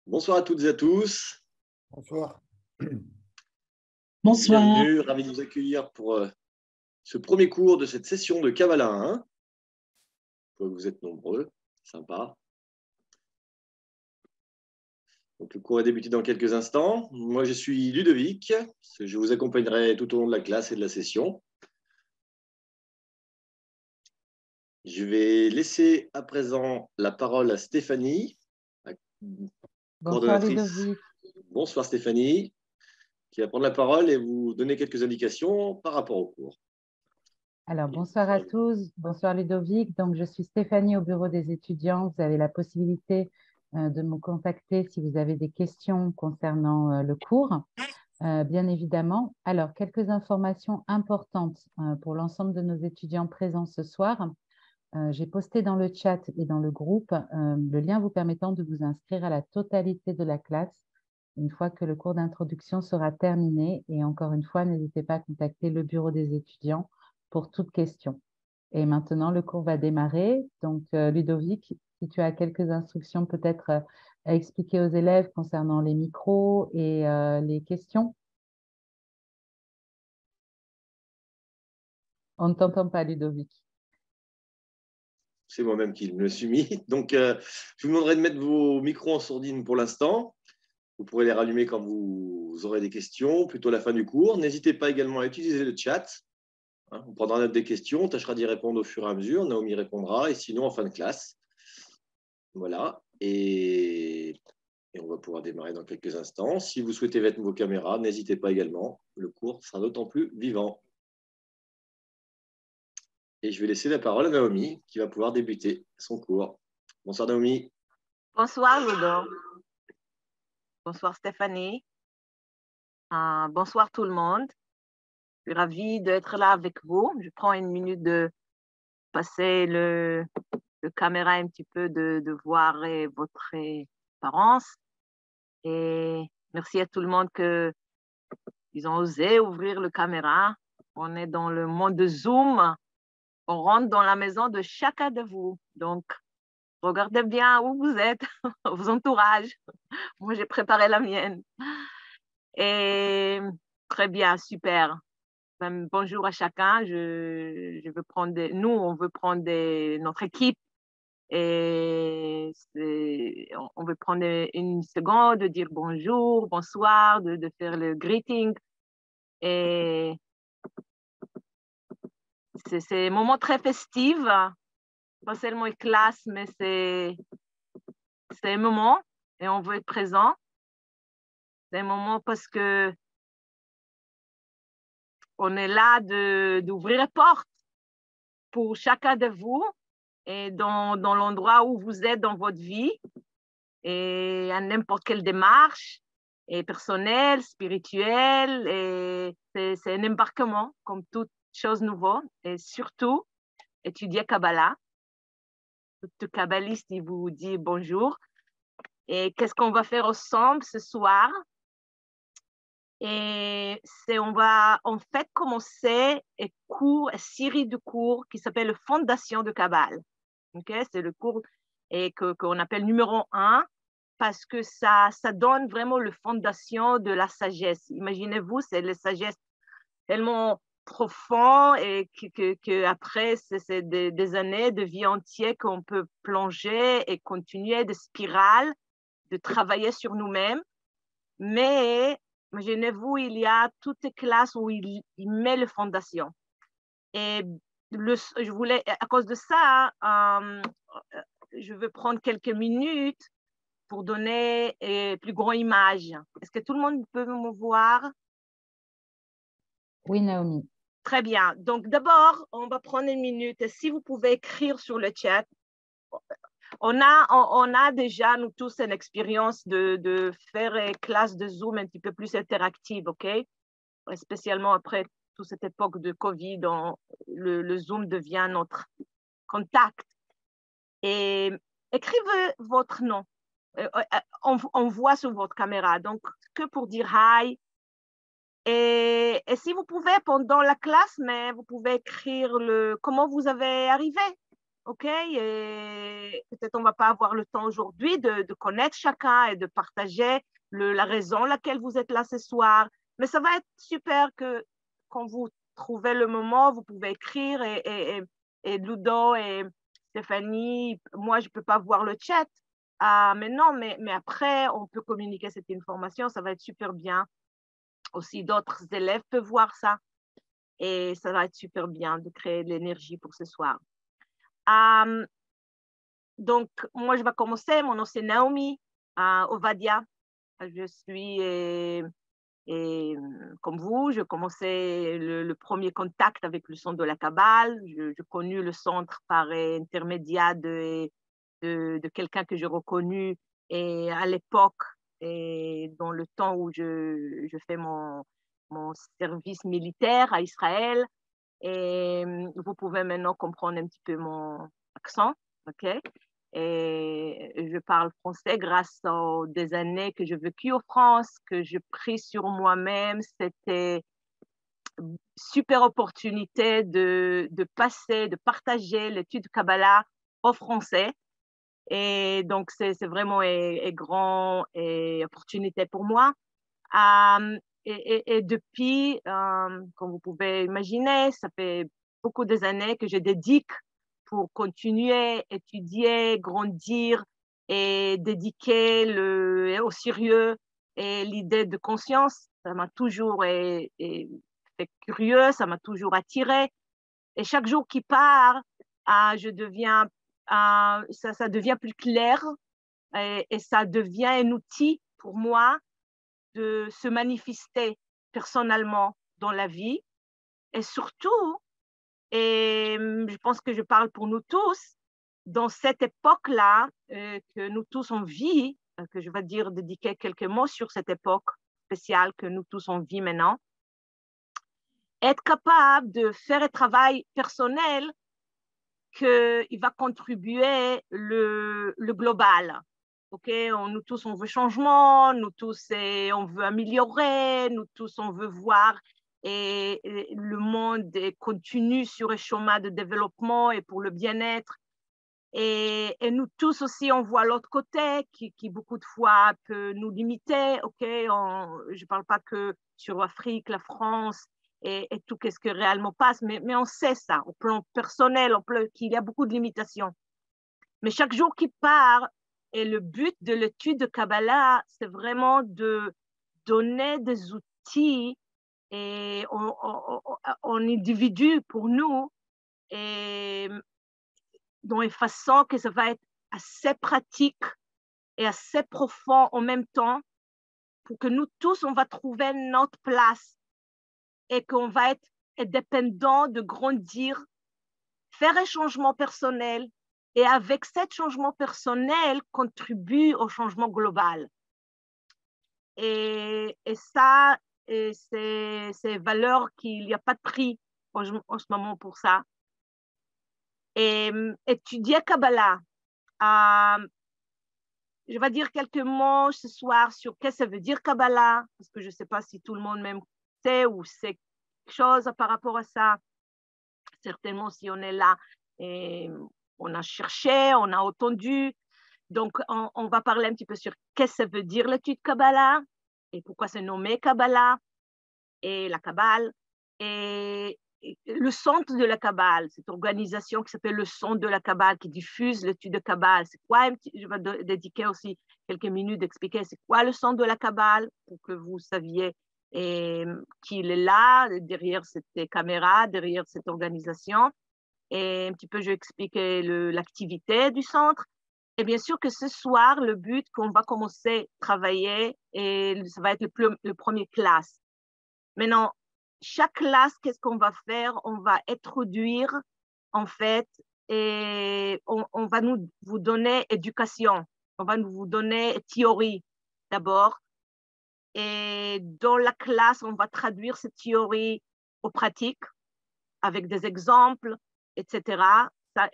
Bonsoir à toutes et à tous. Bonsoir. Bonsoir. Bienvenue, ravi de vous accueillir pour ce premier cours de cette session de Kabbalah 1. Je vois que vous êtes nombreux, sympa. Donc, le cours est débuté dans quelques instants. Moi, je suis Ludovic. Je vous accompagnerai tout au long de la classe et de la session. Je vais laisser à présent la parole à Stéphanie, la Bonsoir coordonnatrice. Ludovic. Bonsoir Stéphanie, qui va prendre la parole et vous donner quelques indications par rapport au cours. Alors, bonsoir à tous. Bonsoir Ludovic. Donc, je suis Stéphanie au bureau des étudiants. Vous avez la possibilité de me contacter si vous avez des questions concernant le cours, bien évidemment. Alors, quelques informations importantes pour l'ensemble de nos étudiants présents ce soir. J'ai posté dans le chat et dans le groupe le lien vous permettant de vous inscrire à la totalité de la classe une fois que le cours d'introduction sera terminé. Et encore une fois, n'hésitez pas à contacter le bureau des étudiants pour toute question. Et maintenant, le cours va démarrer. Donc, Ludovic, si tu as quelques instructions peut-être à expliquer aux élèves concernant les micros et les questions. On ne t'entend pas, Ludovic. C'est moi-même qui me le suis mis. Donc, je vous demanderai de mettre vos micros en sourdine pour l'instant. Vous pourrez les rallumer quand vous aurez des questions, plutôt à la fin du cours. N'hésitez pas également à utiliser le chat. On prendra note des questions, on tâchera d'y répondre au fur et à mesure. Naomi répondra, et sinon en fin de classe. Voilà. Et on va pouvoir démarrer dans quelques instants. Si vous souhaitez mettre vos caméras, n'hésitez pas également. Le cours sera d'autant plus vivant. Et je vais laisser la parole à Naomi, qui va pouvoir débuter son cours. Bonsoir Naomi. Bonsoir Ludo. Bonsoir Stéphanie. Bonsoir tout le monde. Je suis ravie d'être là avec vous. Je prends une minute de passer le caméra un petit peu, de voir votre apparence. Et merci à tout le monde qu'ils ont osé ouvrir le caméra. On est dans le monde de Zoom. On rentre dans la maison de chacun de vous. Donc, regardez bien où vous êtes, vos entourages. Moi, j'ai préparé la mienne. Et très bien, super. Bonjour à chacun. Je veux prendre nous, on veut prendre notre équipe et on veut prendre une seconde de dire bonjour, bonsoir, de faire le greeting. Et c'est un moment très festif, pas seulement une classe, mais c'est un moment et on veut être présent. C'est un moment parce que on est là d'ouvrir les portes pour chacun de vous et dans l'endroit où vous êtes dans votre vie et à n'importe quelle démarche et personnelle, spirituelle. Et c'est un embarquement comme toute chose nouvelle et surtout étudier Kabbalah. Tout kabbaliste, il vous dit bonjour. Et qu'est-ce qu'on va faire ensemble ce soir? Et on va en fait commencer une série de cours qui s'appelle la Fondation de Kabbalah. Okay? C'est le cours qu'on appelle numéro 1 parce que ça donne vraiment la fondation de la sagesse. Imaginez-vous, c'est la sagesse tellement profonde et que après, c'est des années de vie entière qu'on peut plonger et continuer de spirale, de travailler sur nous-mêmes. Mais imaginez-vous, il y a toutes les classes où il met les fondations. Et je voulais, à cause de ça, je veux prendre quelques minutes pour donner une plus grande image. Est-ce que tout le monde peut me voir? Oui, Naomi. Très bien. Donc, d'abord, on va prendre une minute. Si vous pouvez écrire sur le chat. On a déjà, nous tous, une expérience de faire une classe de Zoom un petit peu plus interactive, OK? Spécialement après toute cette époque de Covid, le Zoom devient notre contact. Et écrivez votre nom. On voit sur votre caméra. Donc, que pour dire hi. Et si vous pouvez, pendant la classe, mais vous pouvez écrire comment vous avez arrivé OK? Et peut-être on ne va pas avoir le temps aujourd'hui de connaître chacun et de partager la raison laquelle vous êtes là ce soir. Mais ça va être super que quand vous trouvez le moment, vous pouvez écrire et Ludo et Stéphanie, moi, je ne peux pas voir le chat. Ah, mais non, mais après, on peut communiquer cette information, ça va être super bien. Aussi, d'autres élèves peuvent voir ça et ça va être super bien de créer de l'énergie pour ce soir. Donc, moi, je vais commencer. Mon nom, c'est Naomi Ovadia. Je suis, comme vous, je commençais le premier contact avec le centre de la Kabbale. Je connu le centre par intermédiaire de quelqu'un que j'ai reconnu et à l'époque, et dans le temps où je fais mon service militaire à Israël. Et vous pouvez maintenant comprendre un petit peu mon accent, OK? Et je parle français grâce aux des années que j'ai vécues en France, que j'ai pris sur moi-même. C'était une super opportunité de passer, de partager l'étude Kabbalah en français. Et donc, c'est vraiment une grande opportunité pour moi. Et depuis, comme vous pouvez imaginer, ça fait beaucoup des années que je dédique pour continuer, étudier, grandir et dédiquer au sérieux et l'idée de conscience. Ça m'a toujours fait curieux, ça m'a toujours attiré. Et chaque jour qui part, je deviens, ça devient plus clair et ça devient un outil pour moi de se manifester personnellement dans la vie. Et surtout, et je pense que je parle pour nous tous, dans cette époque-là que nous tous on vit, que je vais dire dédiquer quelques mots sur cette époque spéciale que nous tous on vit maintenant, être capable de faire un travail personnel qu'il va contribuer le global. OK, nous tous, on veut changement, nous tous, on veut améliorer, nous tous, on veut voir et le monde continue sur un chemin de développement et pour le bien-être. Et nous tous aussi, on voit l'autre côté qui beaucoup de fois peut nous limiter. OK, je ne parle pas que sur l'Afrique, la France et tout ce que réellement passe, mais on sait ça, au plan personnel, qu'il y a beaucoup de limitations. Mais chaque jour qui part, et le but de l'étude de Kabbalah, c'est vraiment de donner des outils et en individu pour nous, et dans une façon que ça va être assez pratique et assez profond en même temps, pour que nous tous, on va trouver notre place et qu'on va être dépendant de grandir, faire un changement personnel et avec ce changement personnel, contribue au changement global. Et ça, c'est une valeur qu'il n'y a pas de prix en ce moment pour ça. Et étudier Kabbalah, je vais dire quelques mots ce soir sur qu'est-ce que ça veut dire Kabbalah, parce que je ne sais pas si tout le monde même sait ou sait quelque chose par rapport à ça. Certainement, si on est là, et on a cherché, on a entendu. Donc, on va parler un petit peu sur qu'est-ce que ça veut dire l'étude Kabbalah et pourquoi c'est nommé Kabbalah et la Kabbale. Et le centre de la Kabbale, cette organisation qui s'appelle le Centre de la Kabbale, qui diffuse l'étude de Kabbale. C'est quoi, je vais dédiquer aussi quelques minutes d'expliquer c'est quoi le Centre de la Kabbale pour que vous saviez qu'il est là, derrière cette caméra, derrière cette organisation. Et un petit peu, je vais expliquer l'activité du centre. Et bien sûr que ce soir, le but qu'on va commencer à travailler, et ça va être le premier classe. Maintenant, chaque classe, qu'est-ce qu'on va faire? On va introduire, en fait, et on va vous donner éducation. On va vous donner théorie d'abord. Et dans la classe, on va traduire cette théorie aux pratiques avec des exemples, etc.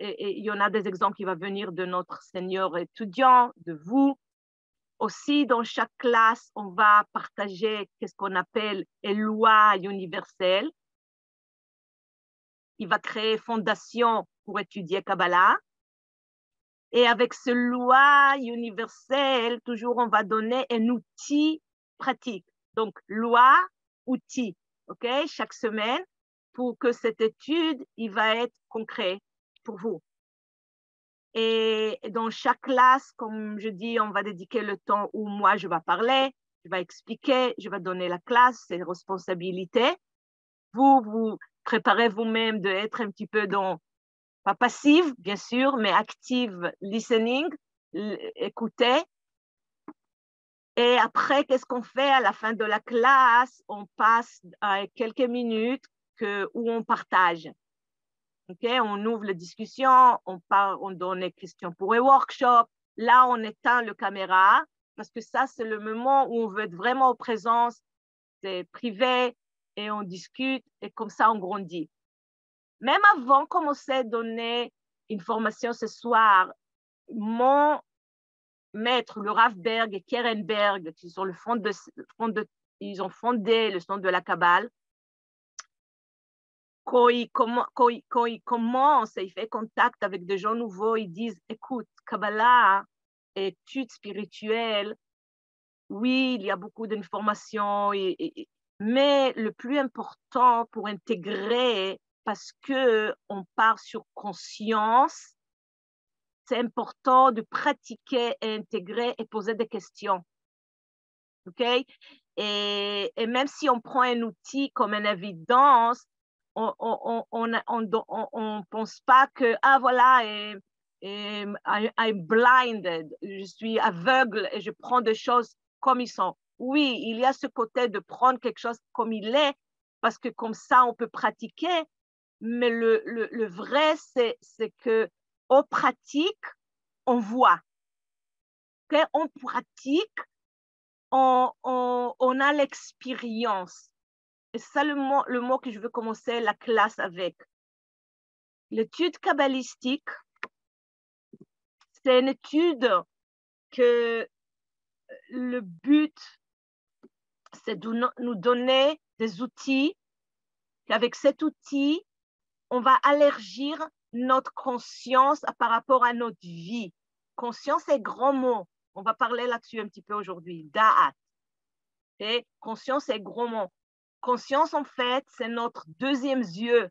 Il y en a des exemples qui vont venir de notre senior étudiant, de vous. Aussi, dans chaque classe, on va partager ce qu'on appelle une loi universelle. il va créer fondation pour étudier Kabbalah. Et avec ce loi universelle, toujours on va donner un outil pratique. Donc, loi, outil, OK, chaque semaine, pour que cette étude, il va être concret pour vous. Et dans chaque classe, comme je dis, on va dédiquer le temps où moi, je vais parler, je vais expliquer, je vais donner la classe, c'est responsabilité. Vous préparez vous-même d'être un petit peu dans, pas passive, bien sûr, mais active listening, écouter. Et après, qu'est-ce qu'on fait à la fin de la classe? On passe à quelques minutes où on partage. Okay? On ouvre la discussion, on donne des questions pour un workshop. Là, on éteint la caméra parce que ça, c'est le moment où on veut être vraiment en présence, c'est privé et on discute et comme ça, on grandit. Même avant de commencer à donner une formation ce soir, mon maître, le Rav Berg et Keren Berg, qui sont ils ont fondé le centre de la Kabbale, quand il commence et il fait contact avec des gens nouveaux, ils disent, écoute, Kabbalah, études spirituelles, oui, il y a beaucoup d'informations, mais le plus important pour intégrer, parce qu'on part sur conscience, c'est important de pratiquer et intégrer et poser des questions. OK? Et même si on prend un outil comme une évidence, on pense pas que, ah voilà, I'm blinded, je suis aveugle et je prends des choses comme ils sont. Oui, il y a ce côté de prendre quelque chose comme il est, parce que comme ça, on peut pratiquer, mais le vrai, c'est que on pratique, on voit. Okay? On pratique, on a l'expérience. Et c'est ça le mot que je veux commencer la classe avec. L'étude kabbalistique, c'est une étude que le but, c'est de nous donner des outils. Avec cet outil, on va élargir notre conscience par rapport à notre vie. Conscience est grand mot. On va parler là-dessus un petit peu aujourd'hui. Da'at. Okay? Conscience est grand mot. Conscience, en fait, c'est notre deuxième yeux.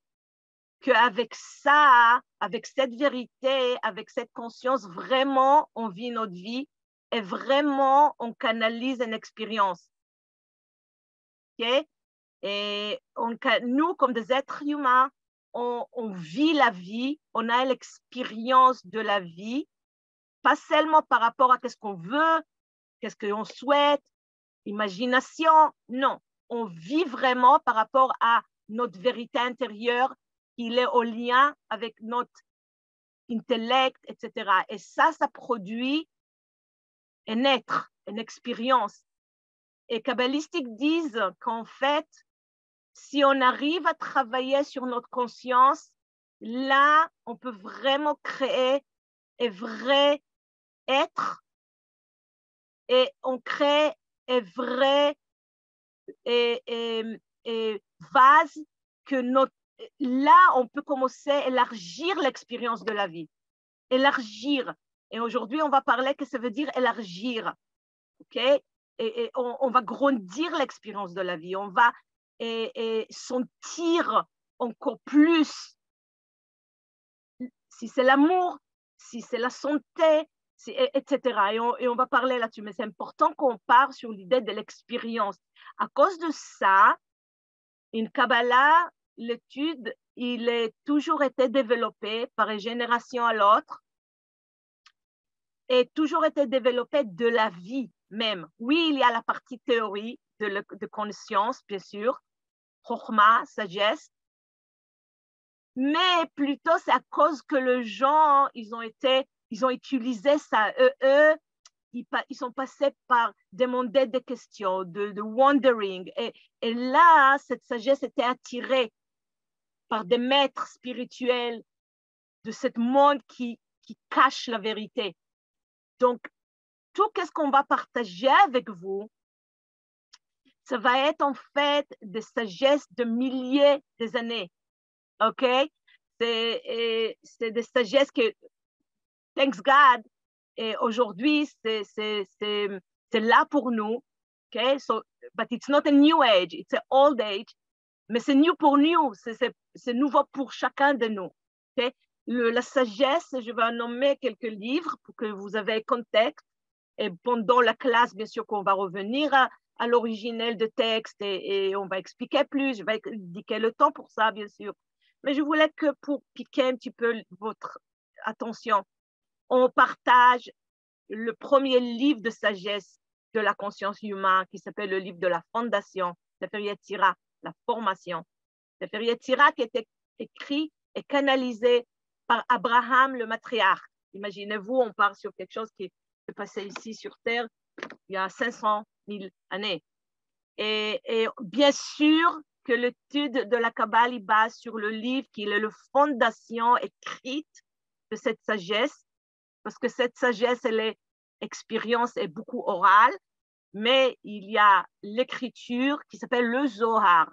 Qu'avec ça, avec cette vérité, avec cette conscience, vraiment, on vit notre vie et vraiment, on canalise une expérience. Okay? Et nous, comme des êtres humains, on vit la vie, on a l'expérience de la vie, pas seulement par rapport à ce qu'on veut, qu'est-ce qu'on souhaite, imagination, non. On vit vraiment par rapport à notre vérité intérieure, il est au lien avec notre intellect, etc. Et ça produit un être, une expérience. Et kabbalistiques disent qu'en fait, si on arrive à travailler sur notre conscience, là, on peut vraiment créer un vrai être et on crée un vrai vase que là, on peut commencer à élargir l'expérience de la vie. Élargir. Et aujourd'hui, on va parler que ça veut dire élargir. OK? Et on va grandir l'expérience de la vie. On va sentir encore plus si c'est l'amour, si c'est la santé, etc. Et on va parler là-dessus. Mais c'est important qu'on parte sur l'idée de l'expérience. À cause de ça, une Kabbalah, l'étude, il a toujours été développé par une génération à l'autre et toujours été développé de la vie même. Oui, il y a la partie théorie de conscience, bien sûr, chokhma, sagesse, mais plutôt c'est à cause que les gens, ils ont utilisé ça, ils sont passés par demander des questions, de wondering. Et là, cette sagesse était attirée par des maîtres spirituels de ce monde qui cache la vérité. Donc, tout ce qu'on va partager avec vous, ça va être en fait des sagesses de milliers d'années. OK? C'est des sagesses que, thanks God, et aujourd'hui, c'est là pour nous. Okay? So, but it's not a new age, it's an old age. Mais c'est new pour nous, c'est nouveau pour chacun de nous. Okay? La sagesse, je vais en nommer quelques livres pour que vous ayez contexte. Et pendant la classe, bien sûr qu'on va revenir à l'originel de texte et on va expliquer plus. Je vais indiquer le temps pour ça, bien sûr. Mais je voulais que pour piquer un petit peu votre attention, on partage le premier livre de sagesse de la conscience humaine qui s'appelle le livre de la fondation, Sefer Yetzira, la formation. Sefer Yetzira qui était écrit et canalisé par Abraham le matriarche. Imaginez-vous, on part sur quelque chose qui est passé ici sur Terre il y a 500 000 années. Et bien sûr que l'étude de la Kabbale est base sur le livre qui est la fondation écrite de cette sagesse, parce que cette sagesse, elle est expérience et beaucoup orale, mais il y a l'écriture qui s'appelle le Zohar.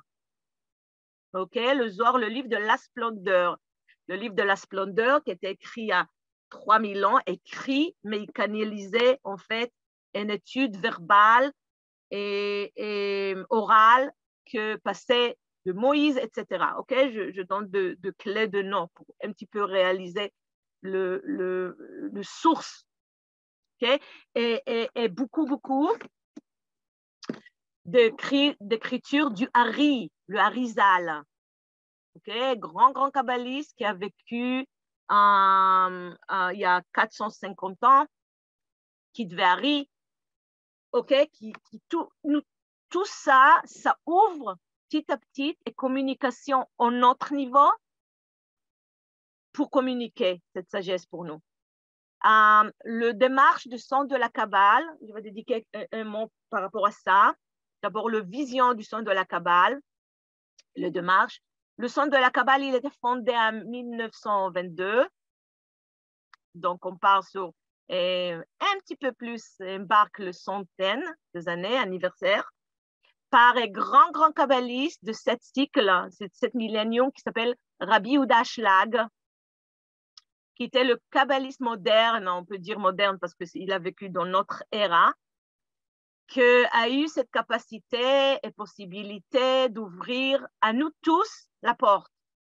Ok, le Zohar, le livre de la splendeur. Le livre de la splendeur qui était écrit il y a 3000 ans, écrit, mais canalisé en fait une étude verbale et orale que passait de Moïse, etc. Ok, je donne de clés de nom pour un petit peu réaliser le source. Okay? Et beaucoup d'écriture du Hari, le Harizal. Okay? Grand kabbaliste qui a vécu il y a 450 ans, qui devait Hari. Okay? Tout ça, ça ouvre petit à petit et communication à notre niveau pour communiquer cette sagesse pour nous. Le démarche du centre de la Kabbale, je vais dédiquer un mot par rapport à ça. D'abord, le vision du centre de la Kabbale, le démarche. Le centre de la Kabbale, il était fondé en 1922. Donc, on parle sur un petit peu plus, embarque le centaine des années, anniversaire, par un grand kabbaliste de cet cycle, cet millénium qui s'appelle Rabbi Yehuda Shlag, qui était le kabbaliste moderne, on peut dire moderne parce qu'il a vécu dans notre ère, qui a eu cette capacité et possibilité d'ouvrir à nous tous la porte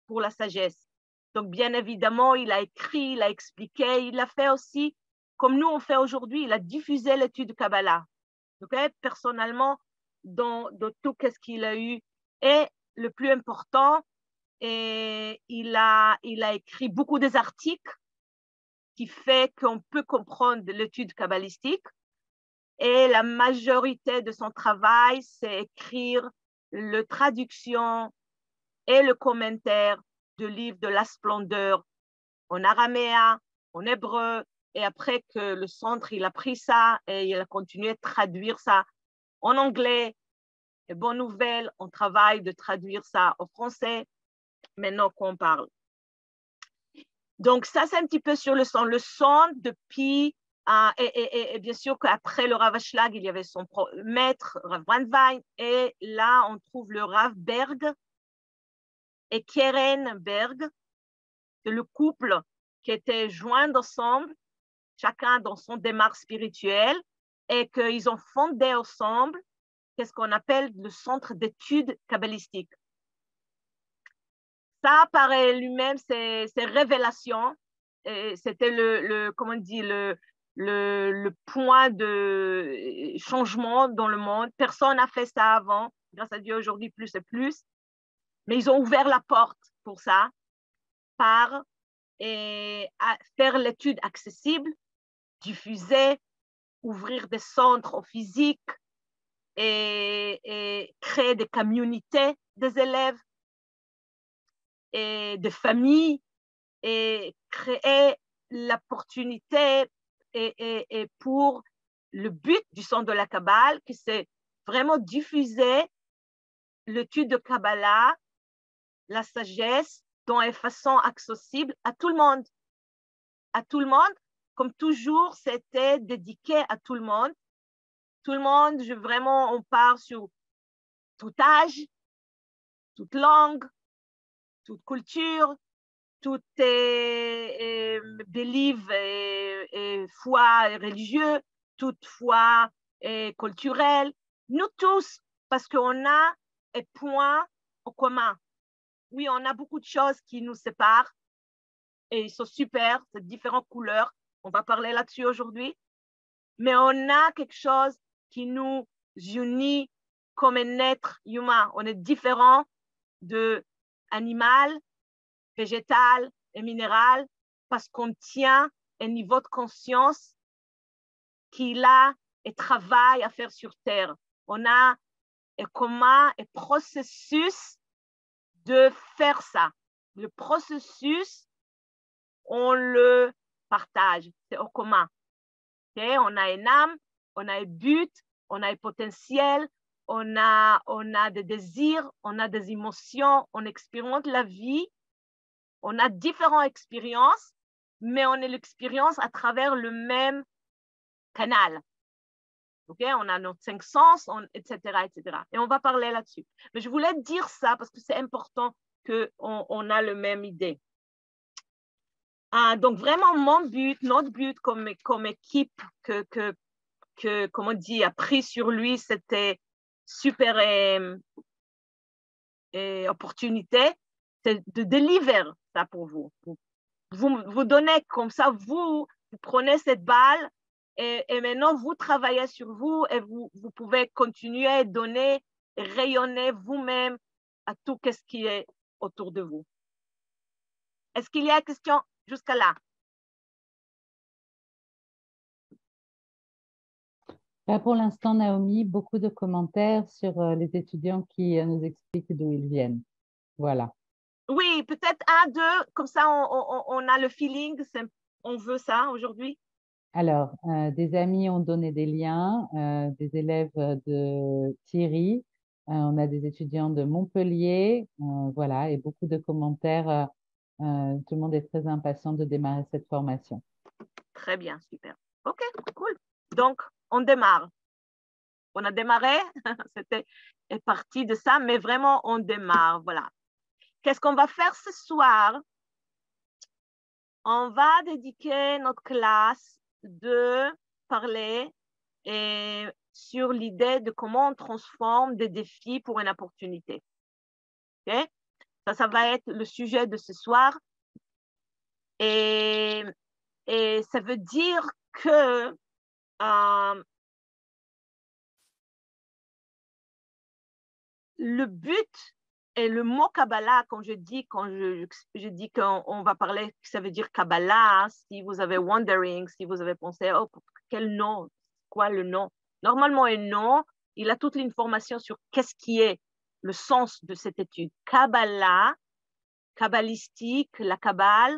pour la sagesse. Donc, bien évidemment, il a écrit, il a expliqué, il a fait aussi, comme nous on fait aujourd'hui, il a diffusé l'étude Kabbalah. Okay? Personnellement, dans tout ce qu'il a eu. Et le plus important, et il a écrit beaucoup des articles qui fait qu'on peut comprendre l'étude kabbalistique. Et la majorité de son travail, c'est écrire la traduction et le commentaire du livre de la splendeur en araméen, en hébreu. Et après que le centre, il a pris ça et il a continué à traduire ça en anglais. Et bonne nouvelle, on travaille de traduire ça au français, maintenant qu'on parle. Donc, ça, c'est un petit peu sur le son. Le son, depuis, et bien sûr qu'après le Rav Ashlag, il y avait son maître, Rav Brandwein, et là, on trouve le Rav Berg et Keren Berg, c'est le couple qui était joints ensemble, chacun dans son démarche spirituelle, et qu'ils ont fondé ensemble qu'est-ce qu'on appelle le centre d'études kabbalistiques. Ça, par lui-même, c'est révélation. C'était comment on dit, le point de changement dans le monde. Personne n'a fait ça avant. Grâce à Dieu, aujourd'hui, plus et plus. Mais ils ont ouvert la porte pour ça par faire l'étude accessible, diffuser, ouvrir des centres physiques et créer des communautés des élèves et de familles et créer l'opportunité et pour le but du centre de la Kabbale, que c'est vraiment diffuser l'étude de Kabbalah, la sagesse, dans une façon accessible à tout le monde. À tout le monde, comme toujours, c'était dédié à tout le monde. Tout le monde, vraiment, on part sur tout âge, toute langue, toute culture, tout est belief et foi et religieux, toute foi est culturelle. Nous tous, parce qu'on a un point en commun. Oui, on a beaucoup de choses qui nous séparent et ils sont super, c'est différentes couleurs. On va parler là-dessus aujourd'hui. Mais on a quelque chose qui nous unit comme un être humain. On est différent de animal, végétal et minéral parce qu'on tient un niveau de conscience qu'il a et travail à faire sur Terre. On a un commun, un processus de faire ça. Le processus, on le partage, c'est au commun. Okay? On a une âme, on a un but, on a un potentiel, on a des désirs, on a des émotions, on expérimente la vie, on a différentes expériences, mais on est l'expérience à travers le même canal. Okay? On a nos 5 sens, etc., etc. Et on va parler là-dessus. Mais je voulais dire ça parce que c'est important qu'on a la même idée. Donc, vraiment, mon but, notre but comme équipe comme on dit, a pris sur lui, c'était super opportunité, c'est de délivrer ça pour vous. Vous donnez comme ça, vous prenez cette balle et maintenant, vous travaillez sur vous et vous pouvez continuer à donner, rayonner vous-même à tout ce qui est autour de vous. Est-ce qu'il y a une question jusqu'à là? Là, pour l'instant, Naomi, beaucoup de commentaires sur les étudiants qui nous expliquent d'où ils viennent. Voilà. Oui, peut-être 1, 2, comme ça on a le feeling, on veut ça aujourd'hui. Alors, des amis ont donné des liens, des élèves de Thierry, on a des étudiants de Montpellier, voilà, et beaucoup de commentaires. Tout le monde est très impatient de démarrer cette formation. Très bien, super. OK, cool. Donc, on démarre. On a démarré, c'était parti de ça, mais vraiment, on démarre, voilà. Qu'est-ce qu'on va faire ce soir? On va dédier notre classe de parler sur l'idée de comment on transforme des défis pour une opportunité. Okay? Ça va être le sujet de ce soir. Et ça veut dire que le but et le mot Kabbalah, quand je dis qu'on va parler, ça veut dire Kabbalah, si vous avez wondering, si vous avez pensé, oh, quel nom, quoi le nom? Normalement, un nom, il a toute l'information sur qu'est-ce qui est le sens de cette étude. Kabbalah, kabbalistique, la Kabbale,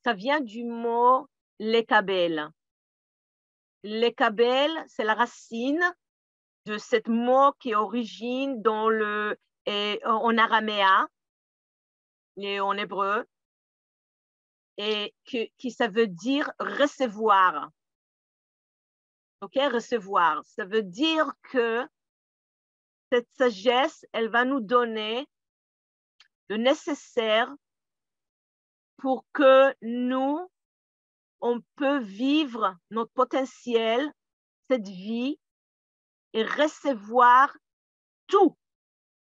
ça vient du mot lekabel. Lekabel, c'est la racine de ce mot qui est origine en araméen et en hébreu, et qui ça veut dire recevoir. OK, recevoir. Ça veut dire que cette sagesse, elle va nous donner le nécessaire pour que nous, on peut vivre notre potentiel, cette vie, et recevoir tout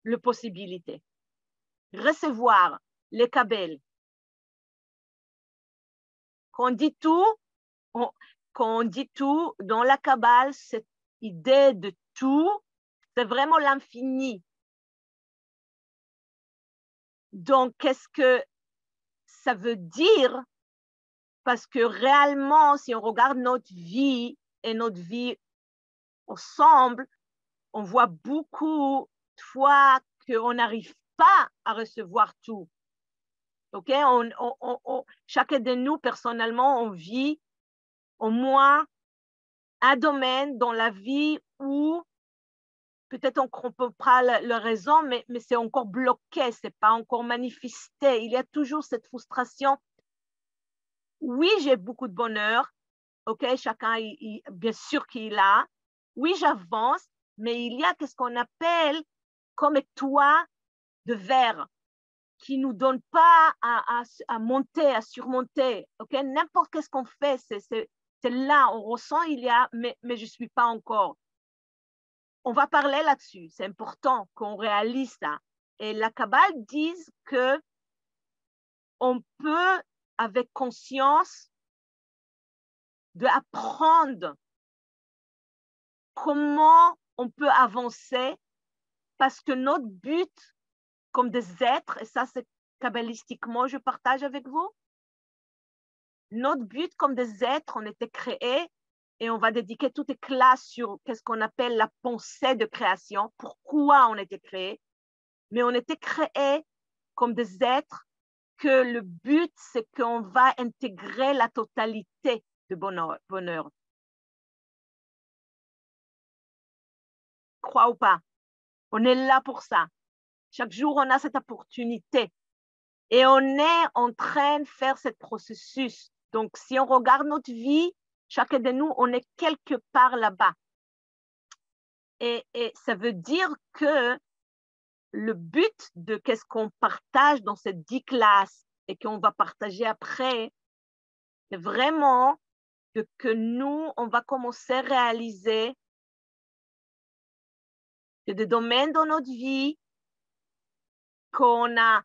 les possibilités. Recevoir les kabel. Quand on dit tout, dans la Kabbale, cette idée de tout, c'est vraiment l'infini. Donc, qu'est-ce que ça veut dire? Parce que réellement, si on regarde notre vie et notre vie ensemble, on voit beaucoup de fois qu'on n'arrive pas à recevoir tout. OK? Chacun de nous, personnellement, on vit au moins un domaine dans la vie où peut-être on ne comprend pas la raison, mais c'est encore bloqué, ce n'est pas encore manifesté. Il y a toujours cette frustration. Oui, j'ai beaucoup de bonheur. OK? Chacun, bien sûr qu'il a. Oui, j'avance, mais il y a ce qu'on appelle comme un toit de verre qui nous donne pas à monter, à surmonter. Okay? N'importe qu'est-ce qu'on fait, c'est là, on ressent, mais je suis pas encore. On va parler là-dessus. C'est important qu'on réalise ça. Et la Kabbale dit que on peut, avec conscience, d'apprendre comment on peut avancer, parce que notre but, comme des êtres, et ça c'est kabbalistiquement, je partage avec vous, notre but comme des êtres, on était créés, et on va dédiquer toutes les classes sur qu'est-ce qu'on appelle la pensée de création, pourquoi on était créés, mais on était créés comme des êtres que le but, c'est qu'on va intégrer la totalité de bonheur. Crois ou pas, on est là pour ça. Chaque jour, on a cette opportunité. Et on est en train de faire ce processus. Donc, si on regarde notre vie, chacun de nous, on est quelque part là-bas. Et ça veut dire que le but de qu'est-ce qu'on partage dans ces 10 classes et qu'on va partager après, c'est vraiment que nous, on va commencer à réaliser que des domaines dans notre vie qu'on a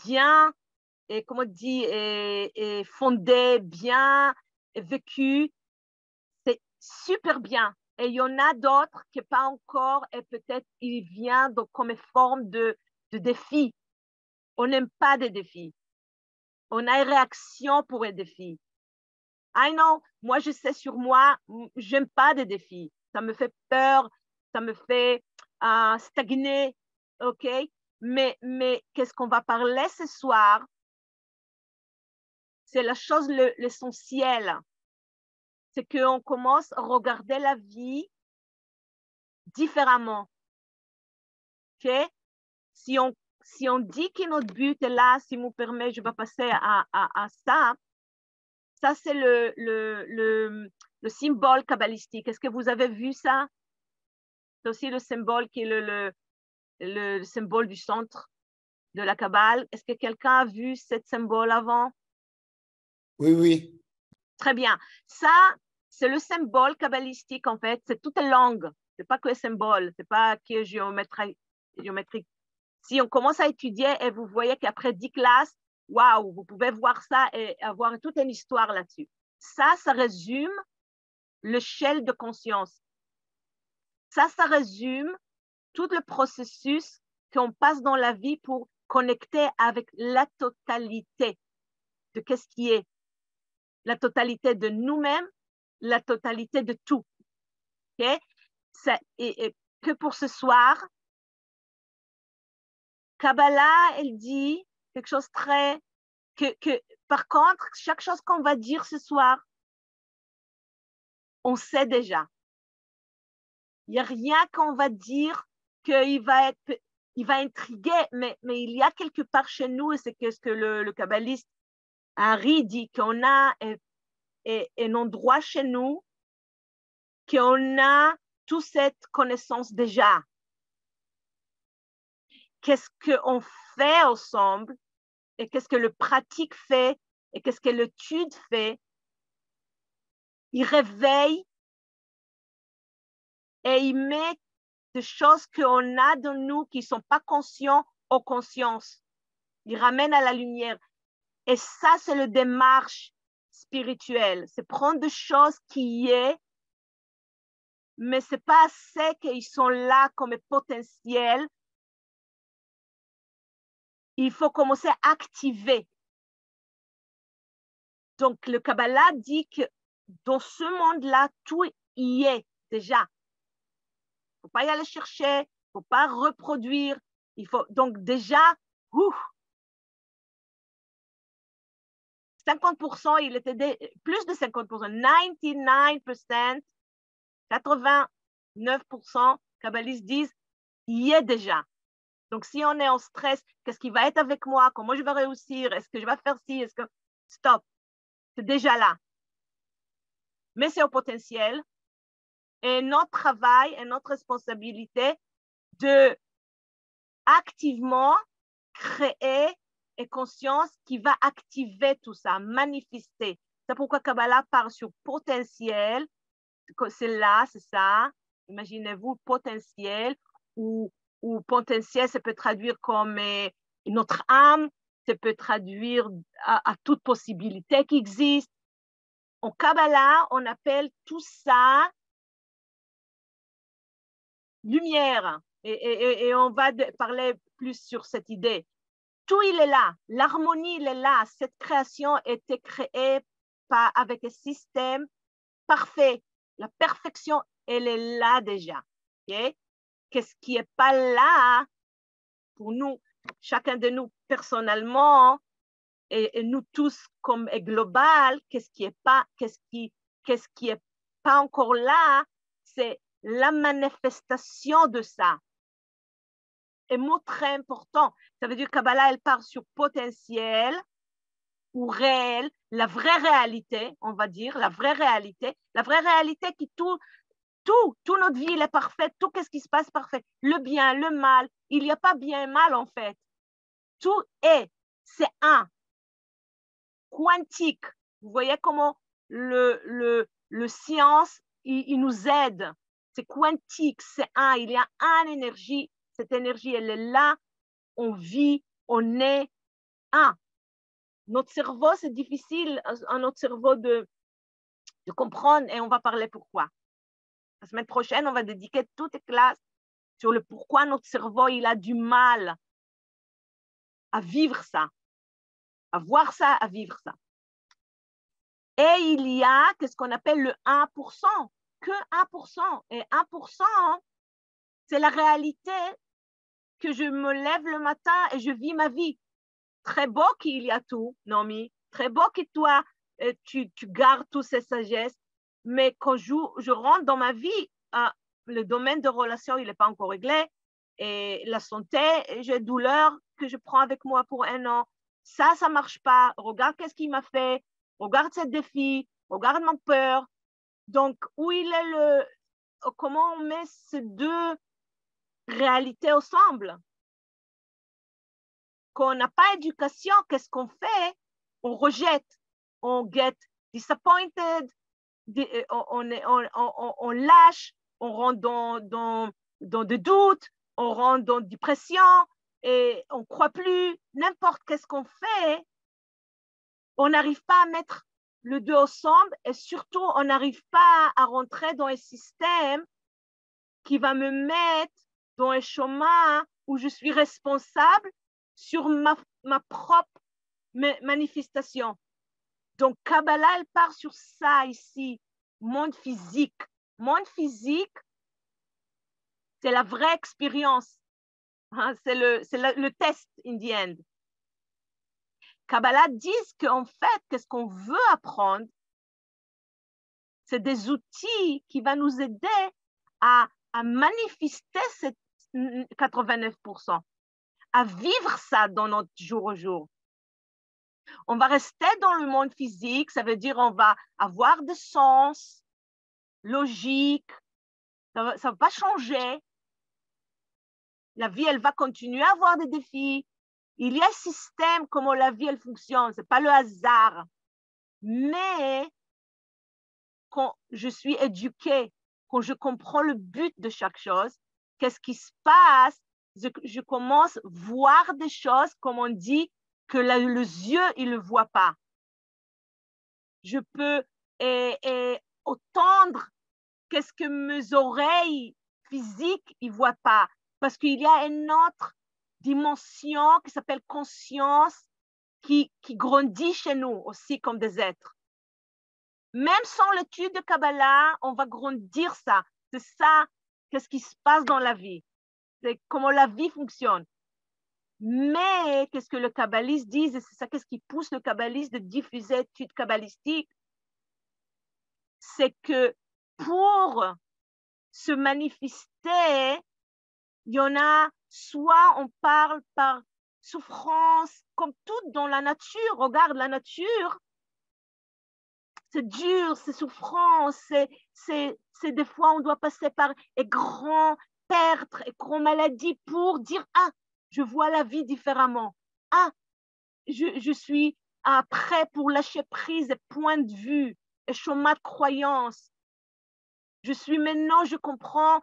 bien, et comme on dit, et fondé, bien vécu, c'est super bien. Et il y en a d'autres qui pas encore, et peut-être il vient donc comme forme de défi. On n'aime pas des défis. On a une réaction pour les défis. I know, moi je sais sur moi, j'aime pas des défis. Ça me fait peur, ça me fait stagner, ok? Mais qu'est-ce qu'on va parler ce soir? C'est la chose l'essentielle. C'est qu'on commence à regarder la vie différemment. Ok? Si on dit que notre but est là, si vous permettez, je vais passer à ça. Ça, c'est le symbole kabbalistique. Est-ce que vous avez vu ça? C'est aussi le symbole qui est le symbole du centre de la Kabbale. Est-ce que quelqu'un a vu ce symbole avant? Oui, oui. Très bien. Ça, c'est le symbole kabbalistique, en fait. C'est toute langue. C'est pas que le symbole. C'est pas que géométrique. Si on commence à étudier et vous voyez qu'après 10 classes, waouh, vous pouvez voir ça et avoir toute une histoire là-dessus. Ça résume l'échelle de conscience. Ça résume tout le processus qu'on passe dans la vie pour connecter avec la totalité de qu'est-ce qui est, la totalité de nous-mêmes, la totalité de tout. Okay? Et que pour ce soir, Kabbalah, elle dit quelque chose très... par contre, chaque chose qu'on va dire ce soir, on sait déjà. Il n'y a rien qu'on va dire qu'il va intriguer, mais il y a quelque part chez nous, et c'est ce que le kabbaliste Henri dit, qu'on a un endroit chez nous, qu'on a toute cette connaissance déjà. Qu'est-ce qu'on fait ensemble, et qu'est-ce que le pratique fait, et qu'est-ce que l'étude fait, il réveille et il met des choses qu'on a dans nous qui ne sont pas conscients aux consciences. Il ramène à la lumière. Et ça, c'est la démarche spirituelle. C'est prendre des choses qui y est, mais ce n'est pas assez qu'ils sont là comme potentiel. Il faut commencer à activer. Donc, le Kabbalah dit que dans ce monde-là, tout y est déjà. Il ne faut pas y aller chercher, il ne faut pas reproduire. Donc, déjà, 50%, il était plus de 50%, 89%, kabbalistes disent, il y est déjà. Donc, si on est en stress, qu'est-ce qui va être avec moi? Comment je vais réussir? Est-ce que je vais faire ci? Stop. C'est déjà là. Mais c'est au potentiel. Et notre travail et notre responsabilité de activement créer et conscience qui va activer tout ça, manifester. C'est pourquoi Kabbalah parle sur potentiel. C'est là, c'est ça. Imaginez-vous potentiel ou potentiel, ça peut traduire comme notre âme, ça peut traduire à toute possibilité qui existe. En Kabbalah, on appelle tout ça lumière. Et on va parler plus sur cette idée. Tout, il est là. L'harmonie, il est là. Cette création a été créée avec un système parfait. La perfection, elle est là déjà. Okay? Qu'est-ce qui n'est pas là pour nous, chacun de nous personnellement, et nous tous comme global, qu'est-ce qui est pas encore là, c'est la manifestation de ça. Un mot très important. Ça veut dire que Kabbalah, elle part sur potentiel ou réel, la vraie réalité, on va dire, la vraie réalité qui tout notre vie, elle est parfaite, tout ce qui se passe parfait, le bien, le mal, il n'y a pas bien et mal en fait. Tout c'est un. Quantique. Vous voyez comment le science, il nous aide. C'est quantique, c'est un. Il y a une énergie. Cette énergie, elle est là. On vit, on est un. Notre cerveau, c'est difficile à notre cerveau de comprendre et on va parler pourquoi. La semaine prochaine, on va dédier toutes les classes sur le pourquoi notre cerveau, il a du mal à vivre ça, à voir ça, à vivre ça. Et il y a ce qu'on appelle le 1%, que 1%. Et 1%, c'est la réalité que je me lève le matin et je vis ma vie. Très beau qu'il y a tout, Nomi. Très beau que toi, tu gardes toutes ces sagesses. Mais quand je rentre dans ma vie, le domaine de relation, il n'est pas encore réglé. Et la santé, j'ai douleur que je prends avec moi pour 1 an. Ça ne marche pas. Regarde qu'est-ce qu'il m'a fait. Regarde ce défi. Regarde ma peur. Donc, où il est comment on met ces deux réalités ensemble? Quand on n'a pas d'éducation, qu'est-ce qu'on fait? On rejette. On get disappointed. On lâche. On rentre dans des doutes. On rentre dans dépression. Et on ne croit plus. N'importe qu'est-ce qu'on fait, on n'arrive pas à mettre le deux ensemble et surtout, on n'arrive pas à rentrer dans un système qui va me mettre dans un chemin où je suis responsable sur ma propre manifestation. Donc, Kabbalah, elle part sur ça ici, monde physique. Monde physique, c'est la vraie expérience. Hein, c'est le test in the end. Kabbalah dit qu'en fait, qu'est-ce qu'on veut apprendre, c'est des outils qui vont nous aider à manifester ces 89%, à vivre ça dans notre jour au jour. On va rester dans le monde physique, ça veut dire on va avoir des sens logiques, ça ne va pas changer. La vie, elle va continuer à avoir des défis. Il y a un système, comment la vie, elle fonctionne. Ce n'est pas le hasard. Mais quand je suis éduquée, quand je comprends le but de chaque chose, qu'est-ce qui se passe, je commence à voir des choses, comme on dit, que le yeux, il ne le voit pas. Je peux entendre qu'est-ce que mes oreilles physiques ne voient pas. Parce qu'il y a une autre dimension qui s'appelle conscience qui grandit chez nous aussi comme des êtres. Même sans l'étude de Kabbalah, on va grandir ça. C'est ça, qu'est-ce qui se passe dans la vie. C'est comment la vie fonctionne. Mais qu'est-ce que le kabbaliste dit, et c'est ça qu'est-ce qui pousse le kabbaliste de diffuser l'étude kabbalistique, c'est que pour se manifester, il y en a, soit on parle par souffrance, comme tout dans la nature. Regarde la nature, c'est dur, c'est souffrant, c'est des fois on doit passer par des grands pertes et grandes maladies pour dire, ah, je vois la vie différemment. Ah, je suis prêt pour lâcher prise et point de vue et chemin de croyance. Je comprends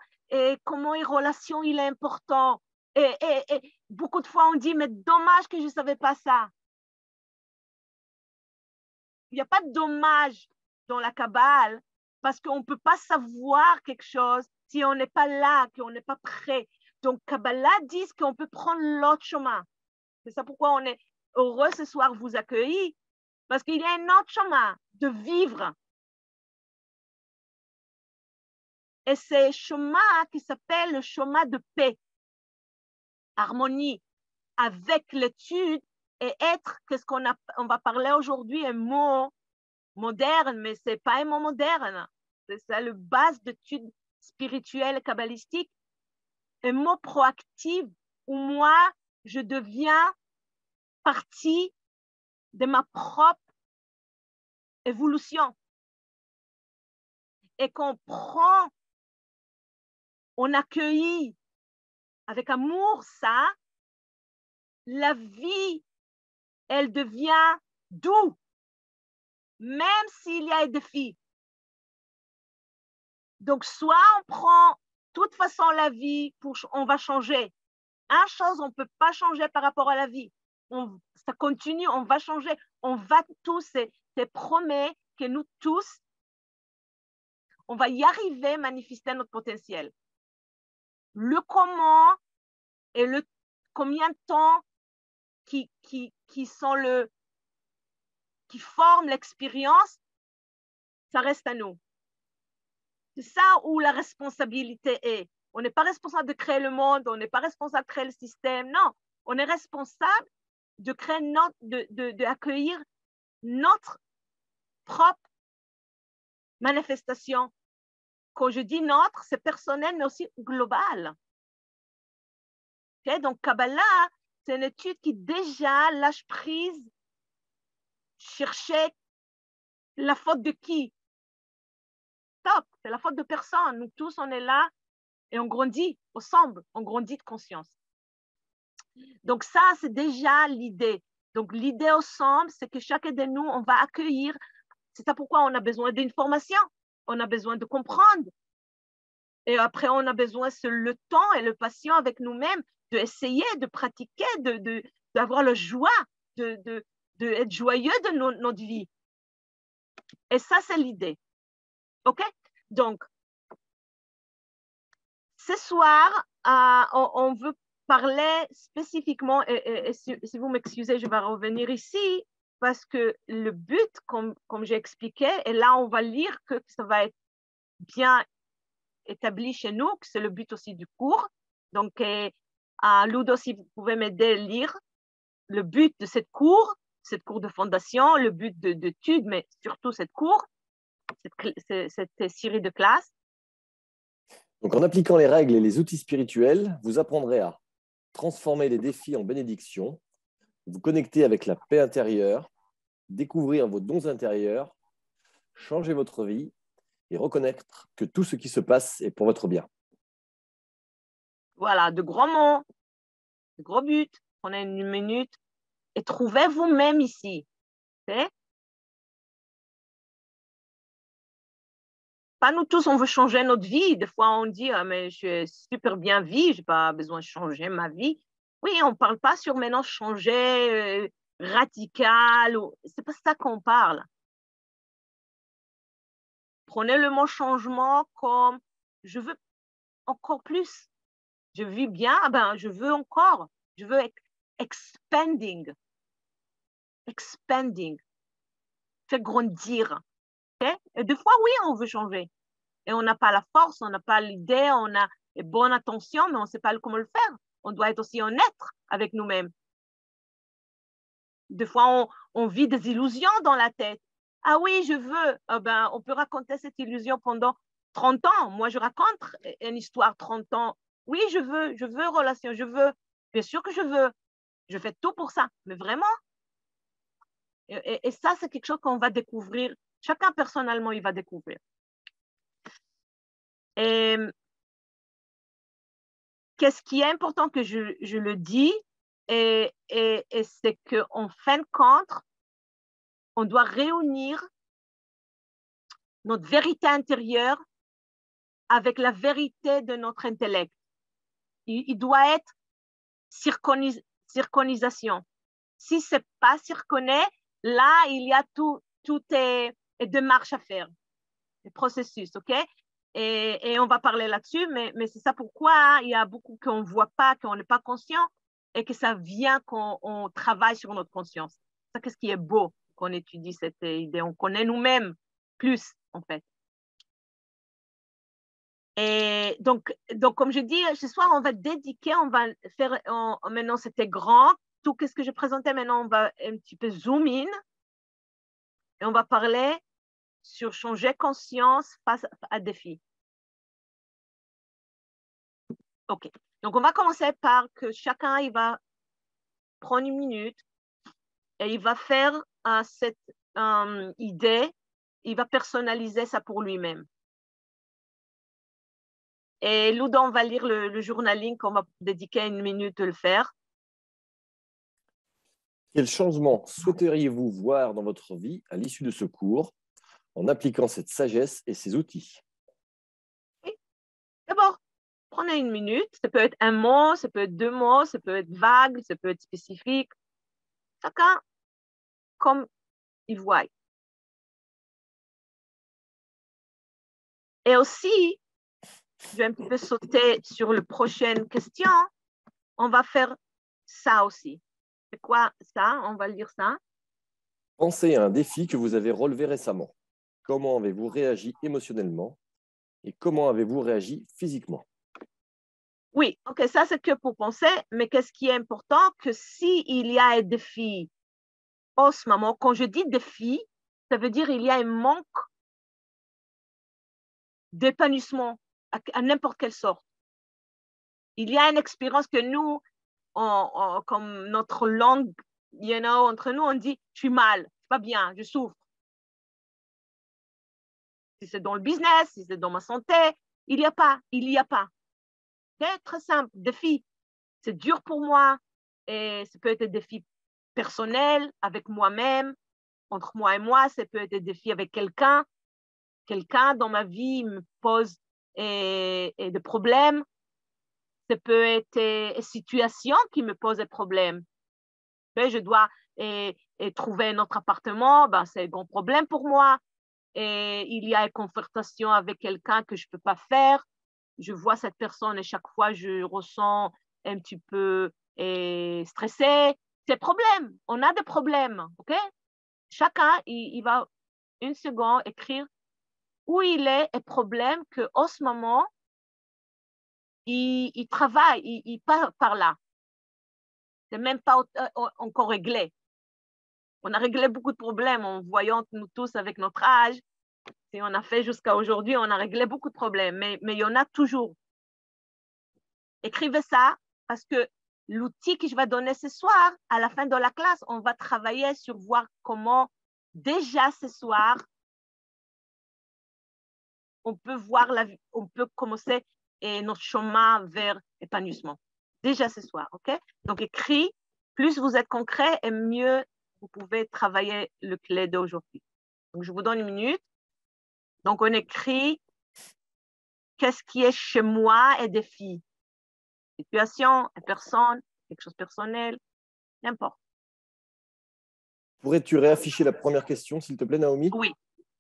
comment une relation il est important. Et beaucoup de fois, on dit, mais dommage que je ne savais pas ça. Il n'y a pas de dommage dans la Kabbale parce qu'on ne peut pas savoir quelque chose si on n'est pas là, qu'on n'est pas prêt. Donc, Kabbalah dit qu'on peut prendre l'autre chemin. C'est ça pourquoi on est heureux ce soir vous accueillir, parce qu'il y a un autre chemin de vivre. Et c'est un chemin qui s'appelle le chemin de paix, harmonie, avec l'étude et être, qu'est-ce on va parler aujourd'hui, un mot moderne, mais ce n'est pas un mot moderne. C'est ça le base d'études spirituelles et kabbalistiques. Un mot proactif où moi, je deviens partie de ma propre évolution. Et qu'on prend, on accueille avec amour ça, la vie, elle devient douce, même s'il y a des défis. Donc, soit on prend, de toute façon, la vie, on va changer. Une chose, on ne peut pas changer par rapport à la vie. Ça continue, on va changer. On va tous, c'est promet que nous tous, on va y arriver à manifester notre potentiel. Le comment et le combien de temps qui forment l'expérience, ça reste à nous. C'est ça où la responsabilité est. On n'est pas responsable de créer le monde, on n'est pas responsable de créer le système. Non, on est responsable de créer d'accueillir notre propre manifestation. Quand je dis notre, c'est personnel, mais aussi global. Okay? Donc, Kabbalah, c'est une étude qui déjà lâche prise, cherchait la faute de qui? Stop, c'est la faute de personne. Nous tous, on est là et on grandit ensemble, on grandit de conscience. Donc ça, c'est déjà l'idée. Donc l'idée ensemble, c'est que chacun de nous, on va accueillir. C'est ça pourquoi on a besoin d'informations, on a besoin de comprendre. Et après, on a besoin de le temps et le patient avec nous-mêmes, d'essayer, de pratiquer, d'avoir la joie, d'être joyeux de notre vie. Et ça, c'est l'idée. OK? Donc, ce soir, on veut parler spécifiquement, et si vous m'excusez, je vais revenir ici, parce que le but, comme j'ai expliqué, et là, on va lire que ça va être bien établi chez nous, que c'est le but aussi du cours. Donc, Ludo, si vous pouvez m'aider à lire le but de cette cours de fondation, le but d'étude, mais surtout cette cours, cette série de classes. Donc, en appliquant les règles et les outils spirituels, vous apprendrez à transformer les défis en bénédictions, vous connecter avec la paix intérieure, découvrir vos dons intérieurs, changer votre vie et reconnaître que tout ce qui se passe est pour votre bien. Voilà, de gros mots, de gros buts. Prenez une minute et trouvez vous-même ici. Okay? Pas nous tous, on veut changer notre vie. Des fois, on dit, ah, mais je suis super bien vie, je n'ai pas besoin de changer ma vie. Oui, on ne parle pas sur maintenant changer radical. Ce n'est pas ça qu'on parle. Prenez le mot changement comme je veux encore plus. Je vis bien, ben, je veux encore. Je veux expanding. Expanding. Faire grandir. Okay? Et des fois, oui, on veut changer. Et on n'a pas la force, on n'a pas l'idée, on a une bonne attention, mais on ne sait pas comment le faire. On doit être aussi honnête avec nous-mêmes. Des fois, on vit des illusions dans la tête. Ah oui, je veux. Ben, on peut raconter cette illusion pendant 30 ans. Moi, je raconte une histoire 30 ans. Oui, je veux relation, je veux. Bien sûr que je veux. Je fais tout pour ça. Mais vraiment. Et ça, c'est quelque chose qu'on va découvrir. Chacun, personnellement, il va découvrir. Et qu'est-ce qui est important que je le dis, et c'est qu'en fin de compte, on doit réunir notre vérité intérieure avec la vérité de notre intellect. Il doit être synchronisation. Si ce n'est pas synchroné, là, il y a tout est démarche à faire, les processus, OK? Et on va parler là-dessus, mais c'est ça pourquoi il y a beaucoup qu'on ne voit pas, qu'on n'est pas conscient, et que ça vient quand on travaille sur notre conscience. C'est ça, qu'est-ce qui est beau quand on étudie cette idée. On connaît nous-mêmes plus, en fait. Et donc, comme je dis, ce soir, on va dédiquer, on va faire, maintenant c'était grand, tout ce que je présentais, maintenant on va un petit peu zoom in, et on va parler sur changer conscience face à défi. OK. Donc, on va commencer par que chacun, il va prendre une minute et il va faire cette idée, il va personnaliser ça pour lui-même. Et Ludo, on va lire le journaling qu'on va dédiquer une minute de le faire. Quel changement souhaiteriez-vous voir dans votre vie à l'issue de ce cours en appliquant cette sagesse et ces outils? Oui. D'abord, prenez une minute. Ça peut être un mot, ça peut être 2 mots, ça peut être vague, ça peut être spécifique. Chacun comme il voit. Et aussi, je vais un petit peu sauter sur la prochaine question. On va faire ça aussi. C'est quoi ça? On va lire ça. Pensez à un défi que vous avez relevé récemment. Comment avez-vous réagi émotionnellement et comment avez-vous réagi physiquement? Oui, OK, ça c'est que pour penser, mais qu'est-ce qui est important? Que s'il y a un défi en ce moment, quand je dis défi, ça veut dire qu'il y a un manque d'épanouissement à n'importe quelle sorte. Il y a une expérience que nous, comme notre langue, entre nous, on dit « je suis mal, je ne suis pas bien, je souffre ». Si c'est dans le business, si c'est dans ma santé, il n'y a pas. Okay? Très simple, défi. C'est dur pour moi et ça peut être des défis personnels avec moi-même, entre moi et moi, ça peut être des défis avec quelqu'un. Quelqu'un dans ma vie me pose des problèmes. Ça peut être une situation qui me pose des problèmes. Je dois trouver un autre appartement, ben, c'est un grand problème pour moi. Et il y a une confrontation avec quelqu'un que je ne peux pas faire. Je vois cette personne et chaque fois, je ressens un petit peu stressé. C'est problème. On a des problèmes, OK? Chacun, il va une seconde écrire où il est et problème qu'en ce moment, il travaille, il part par là. C'est même pas encore réglé. On a réglé beaucoup de problèmes en voyant nous tous avec notre âge. Si on a fait jusqu'à aujourd'hui, on a réglé beaucoup de problèmes, mais il y en a toujours. Écrivez ça parce que l'outil que je vais donner ce soir, à la fin de la classe, on va travailler sur voir comment déjà ce soir, on peut commencer notre chemin vers l'épanouissement. Déjà ce soir, OK? Donc, écrit, plus vous êtes concret et mieux vous pouvez travailler le clé d'aujourd'hui. Donc, je vous donne une minute. Donc, on écrit qu'est-ce qui est chez moi et défi. Situation, personne, quelque chose de personnel, n'importe. Pourrais-tu réafficher la première question, s'il te plaît, Naomi? Oui,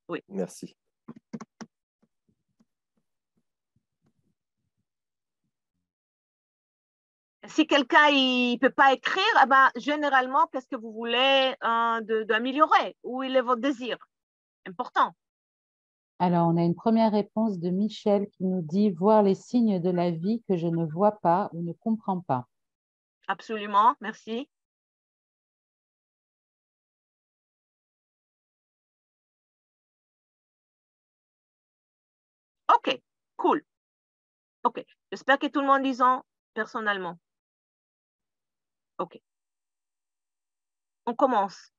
oui. Merci. Si quelqu'un ne peut pas écrire, eh ben, généralement, qu'est-ce que vous voulez d'améliorer? Où il est votre désir? Important. Alors, on a une première réponse de Michel qui nous dit « Voir les signes de la vie que je ne vois pas ou ne comprends pas ». Absolument, merci. OK, cool. OK, j'espère que tout le monde disant personnellement. OK. On commence.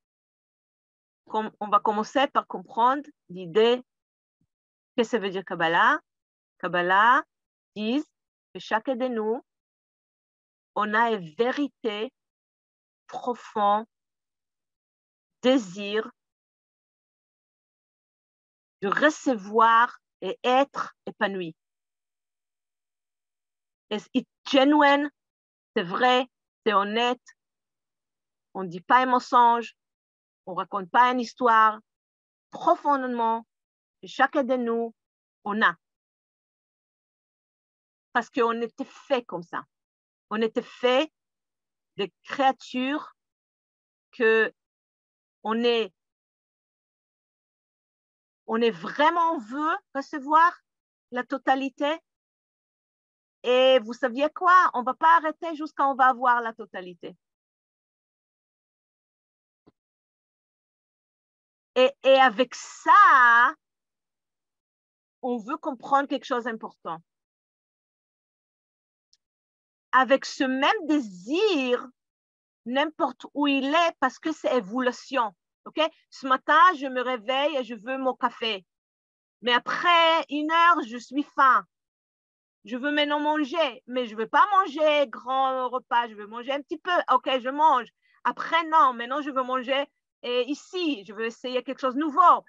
On va commencer par comprendre l'idée. Qu'est-ce que ça veut dire Kabbalah? Kabbalah dit que chacun de nous, on a une vérité profond désir de recevoir et être épanoui. It's genuine, c'est vrai, c'est honnête. On ne dit pas un mensonge, on ne raconte pas une histoire. Profondément, chacun de nous, on a. Parce qu'on était fait comme ça. On était fait des créatures que on est vraiment, on veut recevoir la totalité. Et vous saviez quoi? On ne va pas arrêter jusqu'à on va avoir la totalité. Et avec ça, on veut comprendre quelque chose d'important. Avec ce même désir, n'importe où il est, parce que c'est évolution. Okay? Ce matin, je me réveille et je veux mon café. Mais après 1 heure, je suis faim. Je veux maintenant manger, mais je ne veux pas manger grand repas, je veux manger un petit peu. OK, je mange. Après, non, maintenant, je veux manger ici. Je veux essayer quelque chose de nouveau.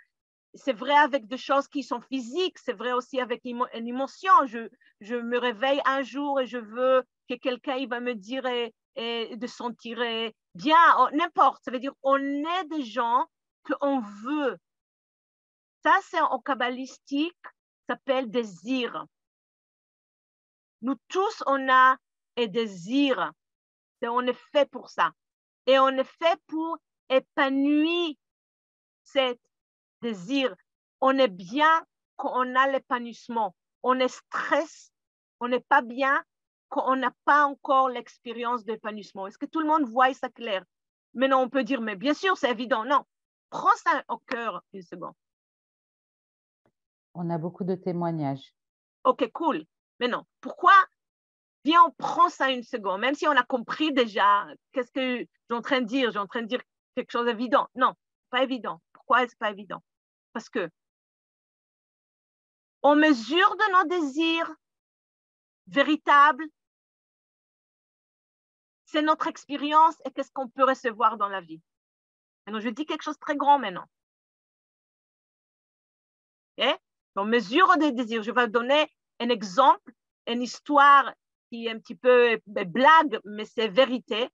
C'est vrai avec des choses qui sont physiques, c'est vrai aussi avec une émotion. Je me réveille un jour et je veux que quelqu'un va me dire et de sentir bien, n'importe. Ça veut dire on est des gens qu'on veut. Ça, c'est en kabbalistique, ça s'appelle désir. Nous tous, on a un désir. On est fait pour ça. Et on est fait pour épanouir ce désir. On est bien quand on a l'épanouissement. On est stress, on n'est pas bien quand on n'a pas encore l'expérience d'épanouissement. Est-ce que tout le monde voit ça clair? Mais non, on peut dire, mais bien sûr, c'est évident. Non, prends ça au cœur 1 seconde. On a beaucoup de témoignages. OK, cool. Mais non, pourquoi? Viens, on prend ça 1 seconde, même si on a compris déjà qu'est-ce que j'ai en train de dire. J'ai en train de dire quelque chose d'évident. Non, pas évident. Pourquoi est-ce pas évident? Parce que on mesure de nos désirs véritables, c'est notre expérience et qu'est-ce qu'on peut recevoir dans la vie. Alors, je dis quelque chose de très grand maintenant. Okay? On mesure des désirs. Je vais donner un exemple, une histoire qui est un petit peu blague, mais c'est vérité.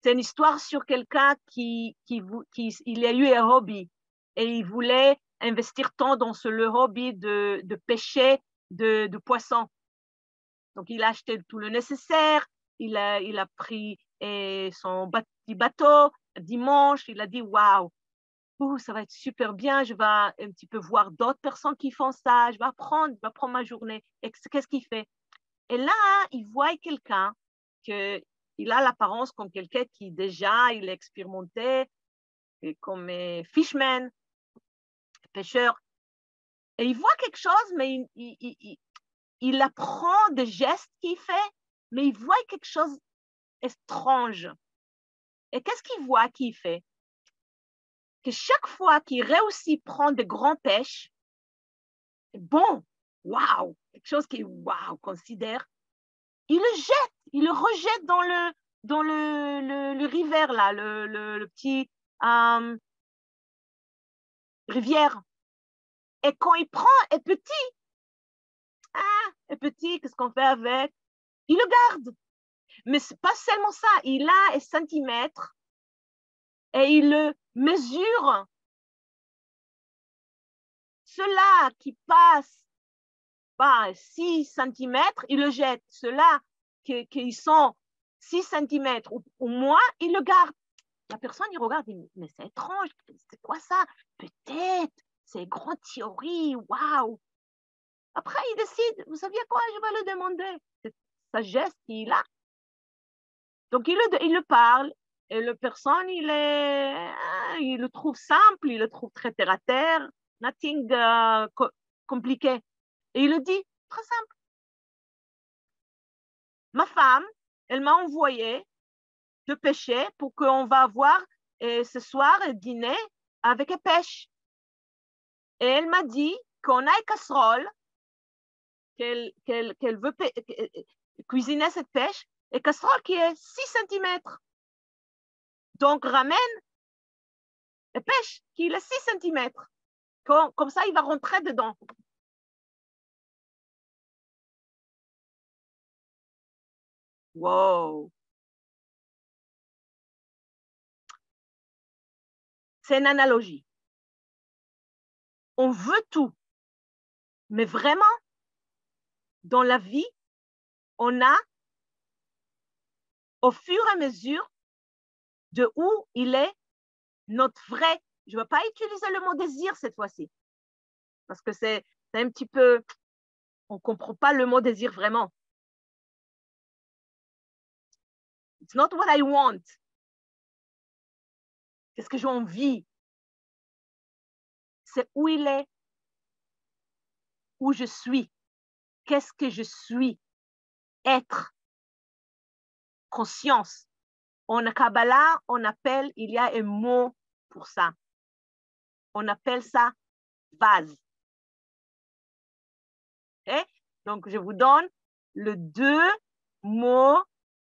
C'est une histoire sur quelqu'un qui il a eu un hobby et il voulait investir tant dans le hobby de pêcher de poissons. Donc, il a acheté tout le nécessaire, il a pris son petit bateau dimanche, il a dit « Waouh, ça va être super bien, je vais un petit peu voir d'autres personnes qui font ça, je vais apprendre ma journée. » Et qu'est-ce qu'il fait? Et là, il voit quelqu'un qu'il a l'apparence comme quelqu'un qui déjà, il est expérimenté, comme fishman, pêcheur. Et il voit quelque chose, mais il apprend des gestes qu'il fait, mais il voit quelque chose d'étrange. Et qu'est-ce qu'il voit qu'il fait? Que chaque fois qu'il réussit à prendre de grandes pêches, bon, waouh, quelque chose qu'il considère, il le jette, il le rejette dans le rivière, là, le petit rivière. Et quand il prend, est petit, qu'est-ce qu'on fait avec? Il le garde. Mais ce n'est pas seulement ça, il a un centimètre et il le mesure. Ceux-là qui passent 6 cm, il le jette. Ceux-là qui sont 6 cm ou moins, il le garde. La personne, il regarde, il dit, mais c'est étrange, c'est quoi ça? Peut-être, c'est une grande théorie, waouh. Après, il décide, vous saviez quoi, je vais le demander. C'est sa geste qu'il a. Donc, il le parle, et la personne, il le trouve simple, il le trouve très terre à terre, nothing compliqué. Et il le dit, très simple. Ma femme, elle m'a envoyé de pêcher pour qu'on va avoir ce soir un dîner avec la pêche. Et elle m'a dit qu'on a une casserole, qu'elle veut cuisiner cette pêche, et casserole qui est 6 cm. Donc, ramène et pêche qu'il est 6 cm. Comme ça, il va rentrer dedans. Wow. C'est une analogie. On veut tout. Mais vraiment, dans la vie, on a, au fur et à mesure de où il est notre vrai, je ne vais pas utiliser le mot désir cette fois-ci, parce que c'est un petit peu, on ne comprend pas le mot désir vraiment. It's not what I want. Qu'est-ce que j'ai envie? C'est où il est, où je suis. Qu'est-ce que je suis? Être. Conscience. En Kabbalah, on appelle, il y a un mot pour ça. On appelle ça vase. Okay? Donc, je vous donne les 2 mots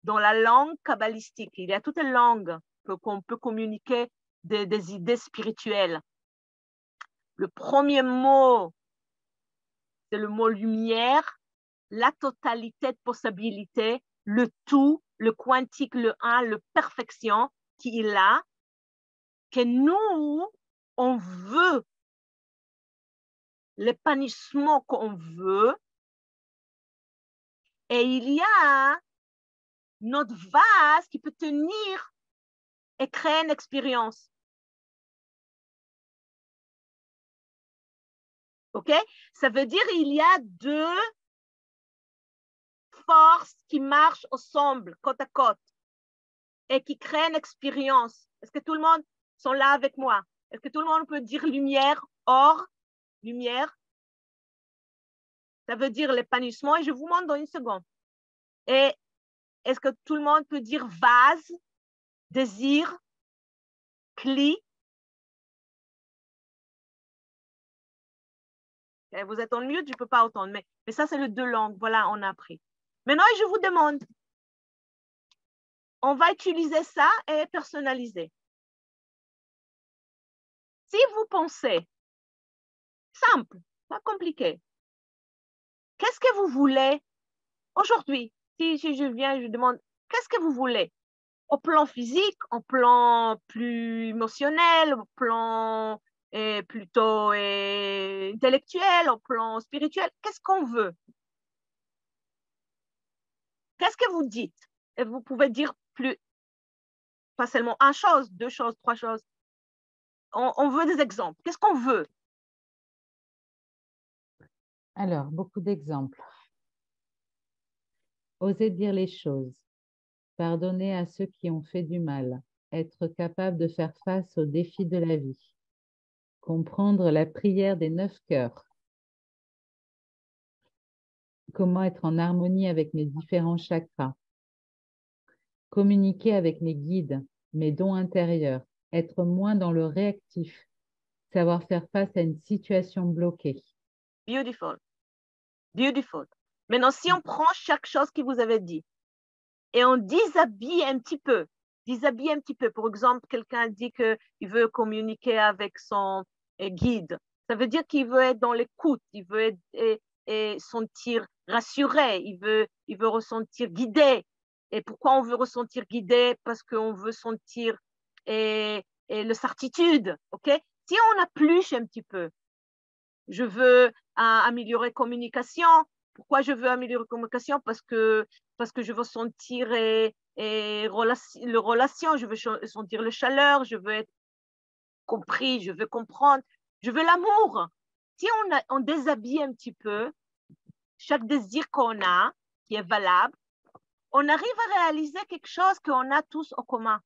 dans la langue kabbalistique. Il y a toute une langue qu'on peut communiquer des idées spirituelles. Le premier mot, c'est le mot lumière, la totalité de possibilités, le tout, le quantique, le un, le perfection qu'il a, que nous, on veut l'épanouissement qu'on veut, et il y a notre vase qui peut tenir et créer une expérience. OK? Ça veut dire qu'il y a 2 forces qui marchent ensemble, côte à côte, et qui créent une expérience. Est-ce que tout le monde sont là avec moi? Est-ce que tout le monde peut dire lumière, or, lumière? Ça veut dire l'épanouissement, et je vous montre dans une seconde. Et est-ce que tout le monde peut dire vase, désir, cli? Et vous êtes en mute, je ne peux pas entendre, mais ça, c'est les 2 langues. Voilà, on a appris. Maintenant, je vous demande, on va utiliser ça et personnaliser. Si vous pensez, simple, pas compliqué, qu'est-ce que vous voulez aujourd'hui? Si je viens, je demande, qu'est-ce que vous voulez? Au plan physique, au plan plus émotionnel, au plan plutôt intellectuel, au plan spirituel, qu'est-ce qu'on veut? Qu'est-ce que vous dites? Et vous pouvez dire plus, pas seulement une chose, 2 choses, 3 choses. On veut des exemples. Qu'est-ce qu'on veut? Alors, beaucoup d'exemples. Oser dire les choses. Pardonner à ceux qui ont fait du mal. Être capable de faire face aux défis de la vie. Comprendre la prière des 9 cœurs. Comment être en harmonie avec mes différents chakras. Communiquer avec mes guides, mes dons intérieurs. Être moins dans le réactif. Savoir faire face à une situation bloquée. Beautiful. Beautiful. Maintenant, si on prend chaque chose que vous avez dit et on déshabille un petit peu, par exemple, quelqu'un dit qu'il veut communiquer avec son guide. Ça veut dire qu'il veut être dans l'écoute, il veut être, sentir rassuré, il veut ressentir guidé. Et pourquoi on veut ressentir guidé? Parce qu'on veut sentir la certitude. OK? Si on appluche un petit peu, je veux améliorer communication. Pourquoi je veux améliorer communication? Parce que je veux sentir relation, je veux sentir la chaleur, je veux être compris, je veux comprendre, je veux l'amour. Si on déshabille un petit peu chaque désir qu'on a, qui est valable, on arrive à réaliser quelque chose qu'on a tous en commun.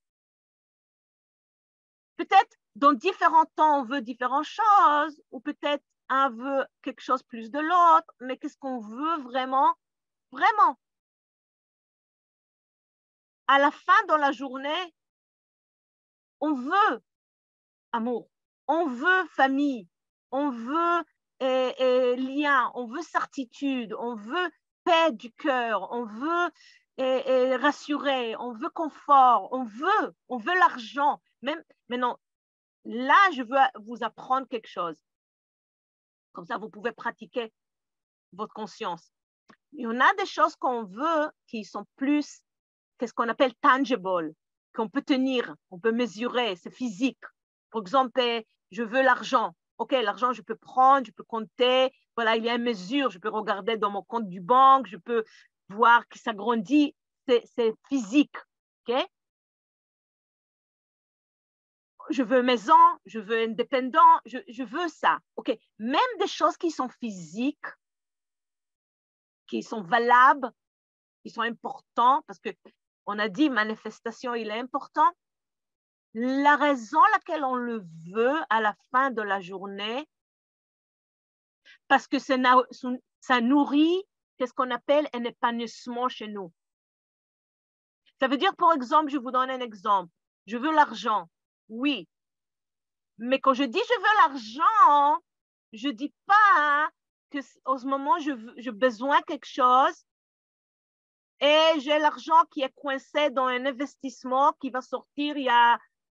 Peut-être dans différents temps, on veut différentes choses, ou peut-être un veut quelque chose plus de l'autre, mais qu'est-ce qu'on veut vraiment? Vraiment. À la fin de la journée, on veut amour, on veut famille, on veut lien, on veut certitude, on veut paix du cœur, on veut est rassuré, on veut confort, on veut l'argent. Même maintenant, là, je veux vous apprendre quelque chose. Comme ça, vous pouvez pratiquer votre conscience. Il y en a des choses qu'on veut qui sont plus, qu'est-ce qu'on appelle tangible, qu'on peut tenir, on peut mesurer, c'est physique. Par exemple, je veux l'argent. OK, l'argent, je peux prendre, je peux compter. Voilà, il y a une mesure, je peux regarder dans mon compte du banque, je peux voir que ça grandit. C'est physique. OK? Je veux maison, je veux indépendant, je veux ça. OK? Même des choses qui sont physiques, qui sont valables, qui sont importants, parce qu'on a dit manifestation, il est important. La raison laquelle on le veut à la fin de la journée, parce que ça nourrit ce qu'on appelle un épanouissement chez nous. Ça veut dire, par exemple, je vous donne un exemple. Je veux l'argent, oui. Mais quand je dis je veux l'argent, je ne dis pas qu'en ce moment, j'ai besoin de quelque chose et j'ai l'argent qui est coincé dans un investissement qui va sortir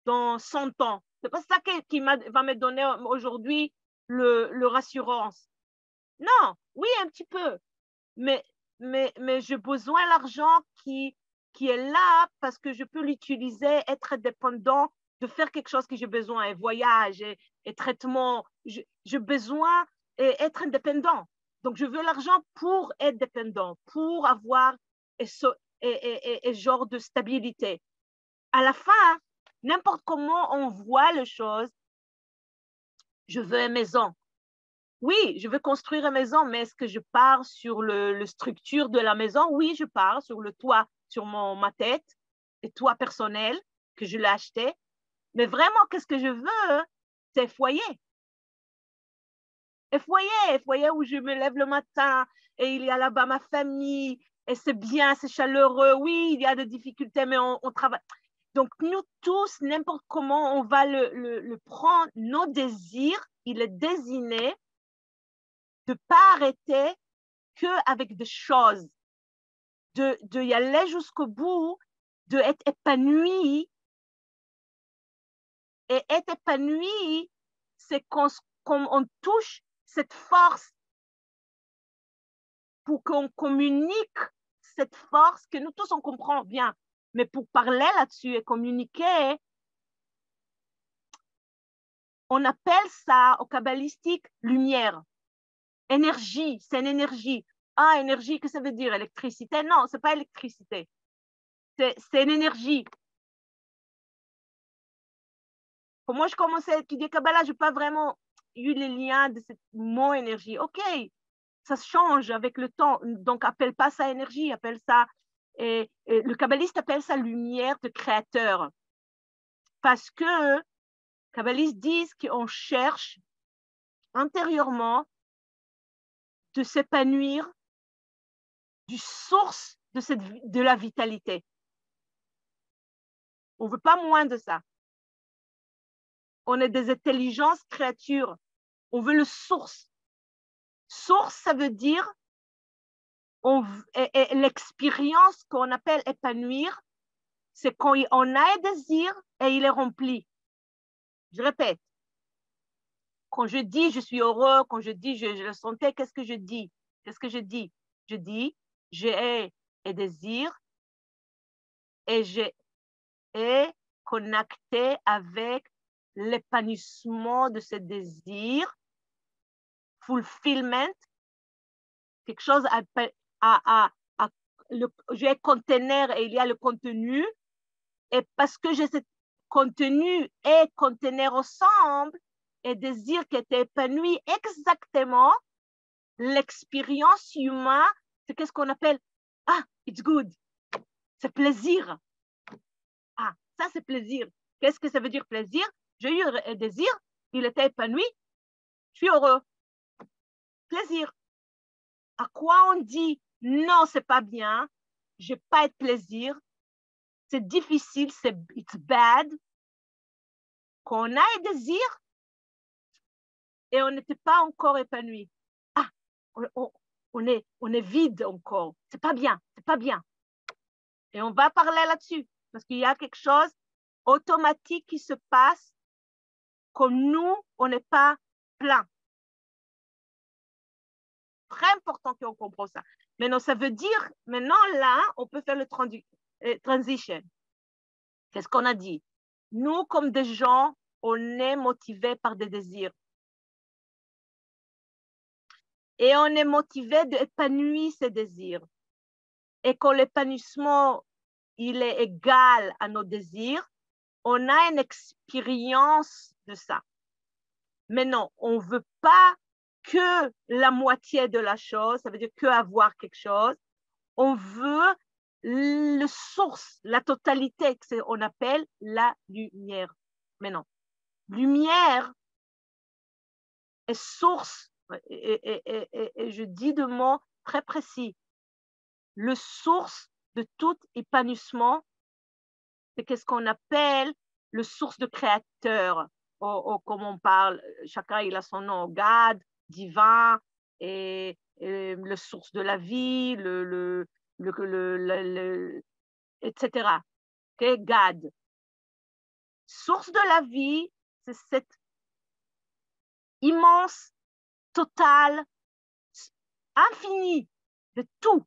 dans 100 ans. Ce n'est pas ça qui va me donner aujourd'hui le rassurance. Non, oui, un petit peu. Mais j'ai besoin de l'argent qui est là parce que je peux l'utiliser, être dépendant de faire quelque chose que j'ai besoin, et voyage, et traitement. J'ai besoin d'être indépendant. Donc, je veux l'argent pour être dépendant, pour avoir et genre de stabilité. À la fin, n'importe comment on voit les choses, je veux une maison. Oui, je veux construire une maison, mais est-ce que je pars sur la structure de la maison? Oui, je pars sur le toit, sur ma tête, le toit personnel que je l'ai acheté. Mais vraiment, qu'est-ce que je veux? C'est foyer. Un foyer où je me lève le matin et il y a là-bas ma famille et c'est bien, c'est chaleureux. Oui, il y a des difficultés, mais on travaille. Donc, nous tous, n'importe comment, on va le prendre. Nos désirs, il est désigné de ne pas arrêter qu'avec des choses, de y aller jusqu'au bout, d'être épanoui. Et être épanoui, c'est quand on touche cette force pour qu'on communique cette force que nous tous, on comprend bien. Mais pour parler là-dessus et communiquer, on appelle ça au kabbalistique lumière. Énergie, c'est une énergie. Ah, énergie, qu'est-ce que ça veut dire? Électricité? Non, ce n'est pas électricité. C'est une énergie. Quand moi, je commençais à étudier Kabbalah, je n'ai pas vraiment eu les liens de ce mot énergie. OK, ça change avec le temps. Donc, appelle pas ça énergie, appelle ça... Et le kabbaliste appelle ça lumière de créateur. Parce que les kabbalistes disent qu'on cherche intérieurement de s'épanouir du source de la vitalité. On ne veut pas moins de ça. On est des intelligences créatures. On veut le source. Source, ça veut dire et l'expérience qu'on appelle épanouir, c'est quand on a un désir et il est rempli. Je répète. Quand je dis je suis heureux, quand je dis je le sentais, qu'est-ce que je dis? Qu'est-ce que je dis? Je dis j'ai un désir et j'ai connecté avec l'épanouissement de ce désir, fulfillment, quelque chose j'ai un conteneur et il y a le contenu, et parce que j'ai ce contenu et conteneur ensemble, et désir qui était épanoui exactement, l'expérience humaine, c'est qu'est-ce qu'on appelle it's good, c'est plaisir. Ça c'est plaisir. Qu'est-ce que ça veut dire plaisir? J'ai eu un désir, il était épanoui, je suis heureux. Plaisir. À quoi on dit non, c'est pas bien, je n'ai pas de plaisir, c'est difficile, it's bad. Quand on a un désir et on n'était pas encore épanoui, on est vide encore, c'est pas bien, c'est pas bien. Et on va parler là-dessus, parce qu'il y a quelque chose automatique qui se passe comme nous, on n'est pas plein. Très important qu'on comprenne ça. Maintenant, ça veut dire, maintenant, là, on peut faire le transition. Qu'est-ce qu'on a dit? Nous, comme des gens, on est motivés par des désirs. Et on est motivé d'épanouir ces désirs. Et quand l'épanouissement, il est égal à nos désirs, on a une expérience de ça. Mais non, on ne veut pas que la moitié de la chose, ça veut dire que avoir quelque chose. On veut le source, la totalité, on appelle la lumière. Mais non, lumière est source, et je dis de mots très précis, le source de tout épanouissement, c'est qu'est-ce qu'on appelle le source de créateur, comme on parle, chacun il a son nom, God, divin, et le source de la vie, etc. Okay? God. Source de la vie, c'est cette immense, totale, infinie de tout.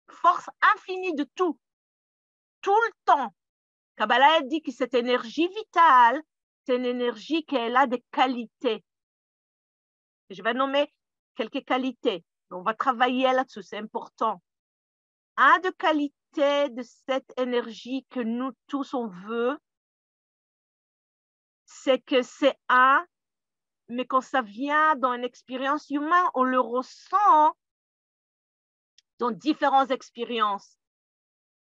Force infinie de tout. Tout le temps. Kabbalah dit que cette énergie vitale, c'est une énergie qui a des qualités. Je vais nommer quelques qualités. On va travailler là-dessus, c'est important. Un de qualité de cette énergie que nous tous on veut, c'est que c'est un, mais quand ça vient dans une expérience humaine, on le ressent dans différentes expériences.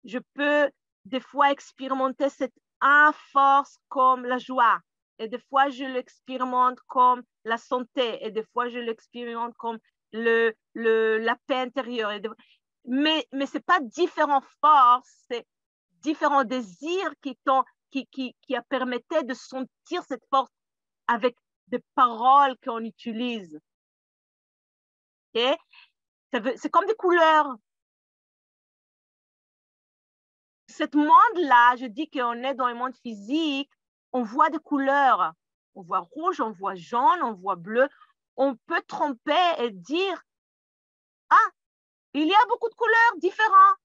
Je peux des fois expérimenter cette force comme la joie, et des fois je l'expérimente comme la santé, et des fois je l'expérimente comme la paix intérieure. Mais ce n'est pas différentes forces, c'est différents désirs qui permettaient de sentir cette force avec des paroles qu'on utilise. Okay? C'est comme des couleurs. Ce monde-là, je dis qu'on est dans le monde physique, on voit des couleurs. On voit rouge, on voit jaune, on voit bleu. On peut tromper et dire, ah, il y a beaucoup de couleurs différentes.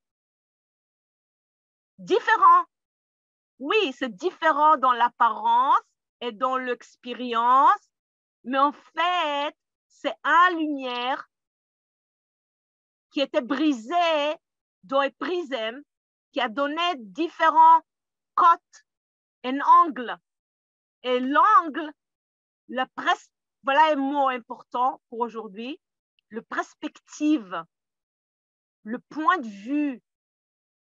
Différents. Oui, c'est différent dans l'apparence et dans l'expérience, mais en fait, c'est une lumière qui était brisée dans un prisme qui a donné différents côtes et angles. Et l'angle, voilà un mot important pour aujourd'hui, le perspective, le point de vue,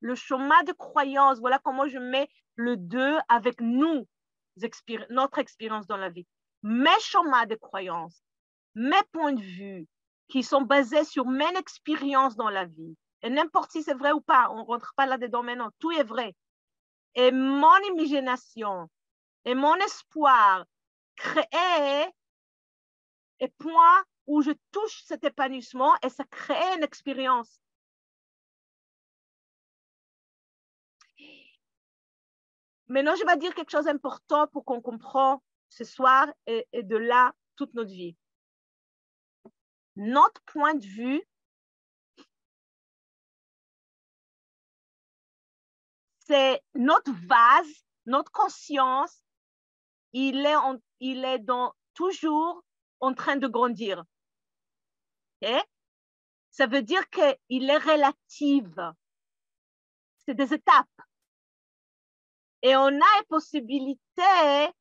le chemin de croyance, voilà comment je mets le deux avec notre expérience dans la vie. Mes chemins de croyance, mes points de vue qui sont basés sur mes expériences dans la vie. Et n'importe si c'est vrai ou pas, on ne rentre pas là-dedans maintenant, tout est vrai. Et mon imagination et mon espoir créent un point où je touche cet épanouissement et ça crée une expérience. Maintenant, je vais dire quelque chose d'important pour qu'on comprenne ce soir et de là toute notre vie. Notre point de vue, c'est notre vase, notre conscience, il est toujours en train de grandir. Okay? Ça veut dire qu'il est relatif. C'est des étapes. Et on a la possibilité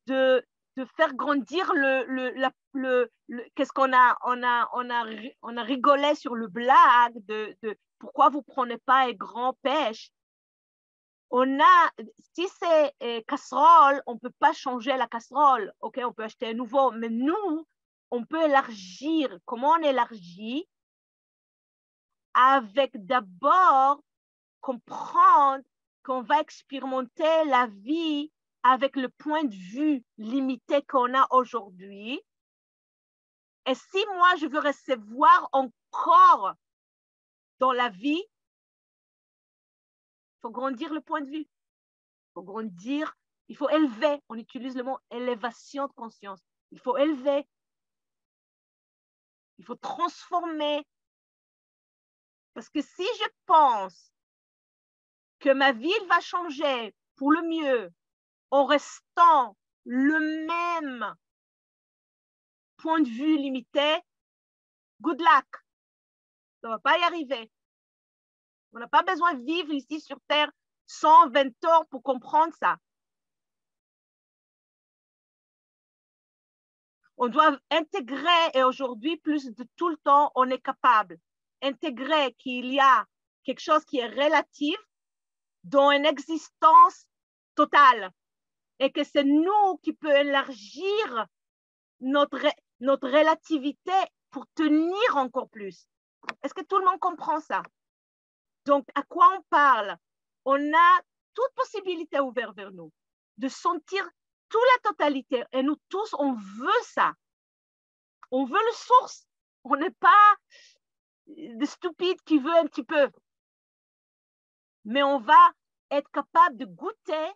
de faire grandir qu'est-ce qu'on a, on a rigolé sur le blague de pourquoi vous prenez pas un grand pêche. Si c'est casserole, on peut pas changer la casserole, ok, on peut acheter un nouveau, mais nous, on peut élargir. Comment on élargit? Avec d'abord comprendre qu'on va expérimenter la vie avec le point de vue limité qu'on a aujourd'hui. Et si moi, je veux recevoir encore dans la vie, faut grandir le point de vue. Il faut grandir, il faut élever. On utilise le mot élévation de conscience. Il faut élever. Il faut transformer. Parce que si je pense que ma vie va changer pour le mieux en restant le même point de vue limité, good luck. Ça ne va pas y arriver. On n'a pas besoin de vivre ici sur Terre 120 ans pour comprendre ça. On doit intégrer, et aujourd'hui, plus de tout le temps, on est capable d'intégrer qu'il y a quelque chose qui est relatif dans une existence totale et que c'est nous qui peut élargir notre relativité pour tenir encore plus. Est-ce que tout le monde comprend ça? Donc, à quoi on parle? On a toute possibilité ouverte vers nous, de sentir toute la totalité. Et nous tous, on veut ça. On veut le source. On n'est pas des stupides qui veulent un petit peu. Mais on va être capable de goûter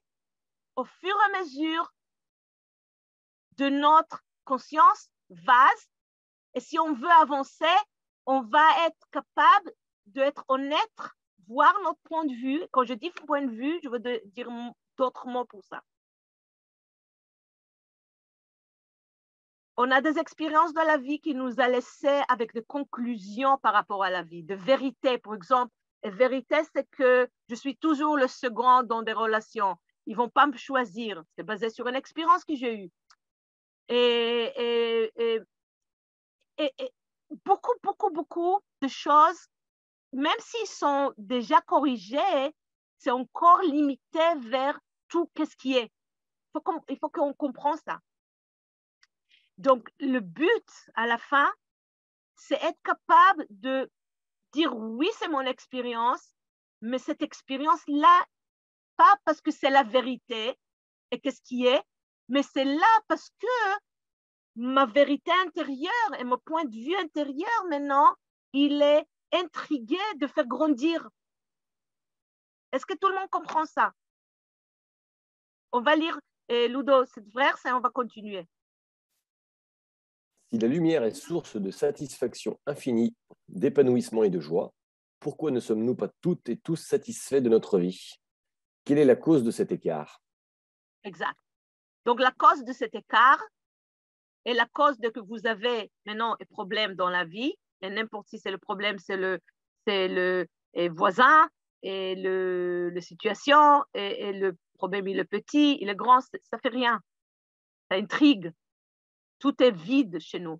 au fur et à mesure de notre conscience vase. Et si on veut avancer, on va être capable d'être honnête, voir notre point de vue. Quand je dis point de vue, je veux dire d'autres mots pour ça. On a des expériences de la vie qui nous a laissé avec des conclusions par rapport à la vie, de vérité, par exemple. Et vérité, c'est que je suis toujours le second dans des relations. Ils ne vont pas me choisir. C'est basé sur une expérience que j'ai eue. Et beaucoup de choses, même s'ils sont déjà corrigés, c'est encore limité vers tout ce qui est. Il faut qu'on comprenne ça. Donc, le but à la fin, c'est être capable de dire oui, c'est mon expérience, mais cette expérience-là, pas parce que c'est la vérité et qu'est-ce qui est, mais c'est là parce que ma vérité intérieure et mon point de vue intérieur maintenant, il est intrigué de faire grandir. Est-ce que tout le monde comprend ça? On va lire Ludo, cette verse et on va continuer. Si la lumière est source de satisfaction infinie, d'épanouissement et de joie, pourquoi ne sommes-nous pas toutes et tous satisfaits de notre vie? Quelle est la cause de cet écart? Exact. Donc, la cause de cet écart est la cause de que vous avez maintenant un problème dans la vie, et n'importe si c'est le problème, c'est le voisin, et la situation, et le problème, il est petit, il est grand, ça ne fait rien. Ça intrigue. Tout est vide chez nous.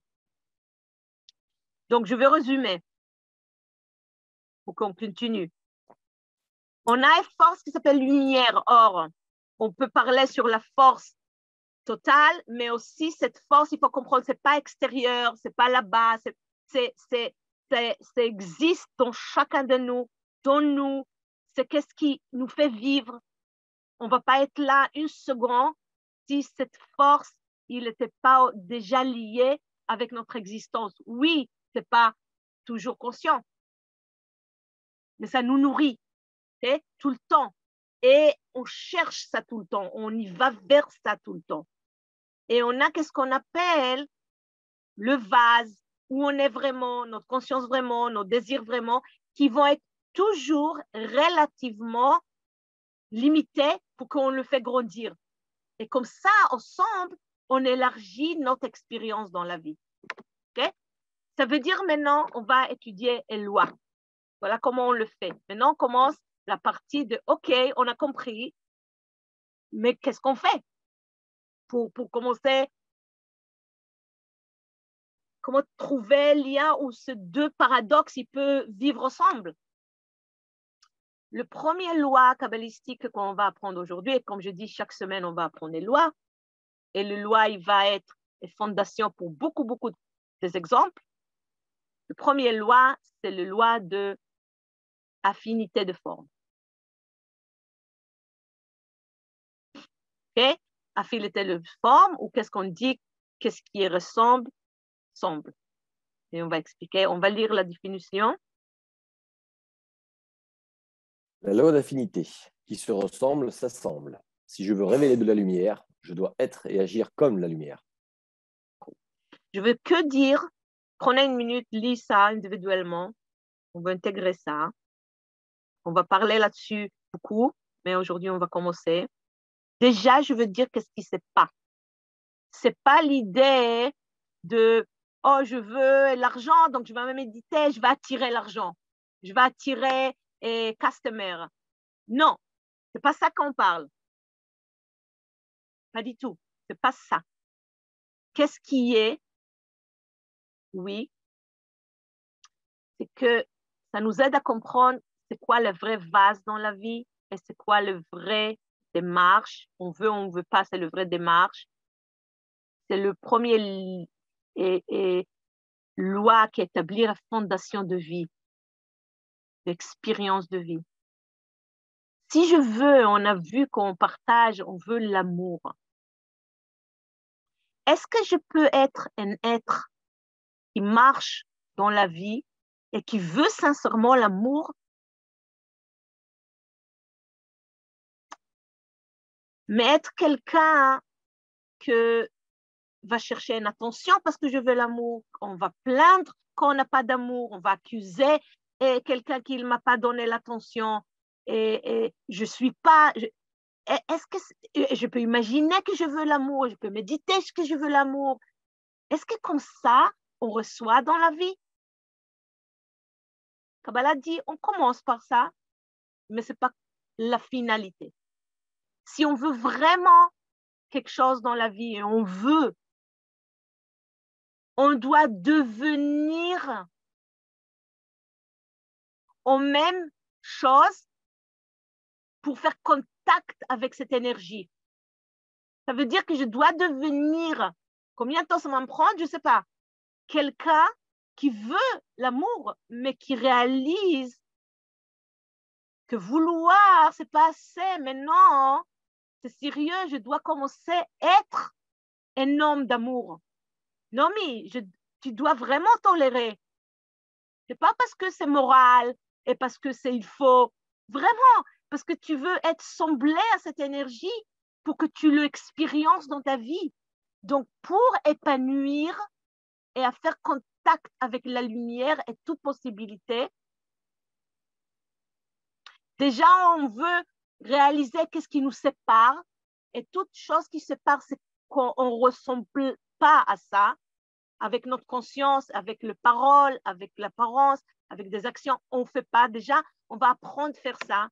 Donc, je vais résumer pour qu'on continue. On a une force qui s'appelle lumière. Or, on peut parler sur la force totale, mais aussi cette force, il faut comprendre, ce n'est pas extérieur, ce n'est pas là-bas, ça existe dans chacun de nous, dans nous. C'est qu'est-ce qui nous fait vivre. On ne va pas être là une seconde si cette force, il n'était pas déjà lié avec notre existence. Oui, ce n'est pas toujours conscient, mais ça nous nourrit tout le temps. Et on cherche ça tout le temps, on y va vers ça tout le temps. Et on a qu'est-ce qu'on appelle le vase, où on est vraiment, notre conscience vraiment, nos désirs vraiment, qui vont être toujours relativement limités pour qu'on le fait grandir. Et comme ça, ensemble, on élargit notre expérience dans la vie. Okay? Ça veut dire maintenant, on va étudier les lois. Voilà comment on le fait. Maintenant, on commence la partie de, OK, on a compris, mais qu'est-ce qu'on fait pour commencer? Comment trouver le lien où ces deux paradoxes ils peuvent vivre ensemble? Le premier loi kabbalistique qu'on va apprendre aujourd'hui, et comme je dis, chaque semaine, on va apprendre les lois, et le loi, il va être une fondation pour beaucoup des exemples. Le premier loi, c'est le loi de affinité de forme. Okay? Affinité de forme, ou qu'est-ce qu'on dit, qu'est-ce qui ressemble, semble. Et on va expliquer, on va lire la définition. La loi d'affinité. Qui se ressemble, s'assemble. Si je veux révéler de la lumière, je dois être et agir comme la lumière. Je veux que dire, prenez une minute, lis ça individuellement. On va intégrer ça. On va parler là-dessus beaucoup, mais aujourd'hui, on va commencer. Déjà, je veux dire qu'est-ce qui c'est pas. C'est pas l'idée de « Oh, je veux l'argent, donc je vais me méditer, je vais attirer l'argent. Je vais attirer customer. » Non, c'est pas ça qu'on parle. Pas du tout. C'est pas ça. Qu'est-ce qui est? Oui. C'est que ça nous aide à comprendre c'est quoi le vrai vase dans la vie et c'est quoi le vrai démarche. On veut pas, c'est le vrai démarche. C'est le premier loi qui établit la fondation de vie, l'expérience de vie. Si je veux, on a vu qu'on partage, on veut l'amour. Est-ce que je peux être un être qui marche dans la vie et qui veut sincèrement l'amour? Mais être quelqu'un que va chercher une attention parce que je veux l'amour, on va plaindre quand on n'a pas d'amour, on va accuser quelqu'un qui ne m'a pas donné l'attention et je suis pas... Est-ce que je peux imaginer que je veux l'amour, je peux méditer que je veux l'amour. Est-ce que comme ça, on reçoit dans la vie? Kabbalah dit, on commence par ça, mais ce n'est pas la finalité. Si on veut vraiment quelque chose dans la vie et on doit devenir en même chose pour faire contact avec cette énergie. Ça veut dire que je dois devenir, combien de temps ça va me prendre, je ne sais pas, quelqu'un qui veut l'amour, mais qui réalise que vouloir, ce n'est pas assez. Maintenant, c'est sérieux, je dois commencer à être un homme d'amour. Non, mais tu dois vraiment tolérer. Ce n'est pas parce que c'est moral et parce que il faut. Vraiment, parce que tu veux être semblé à cette énergie pour que tu l'expériences dans ta vie. Donc, pour épanouir et à faire contact avec la lumière et toute possibilité, déjà, on veut réaliser qu'est-ce qui nous sépare et toute chose qui sépare, c'est qu'on ne ressemble pas à ça avec notre conscience, avec les paroles, avec l'apparence, avec des actions. On ne fait pas déjà, on va apprendre à faire ça.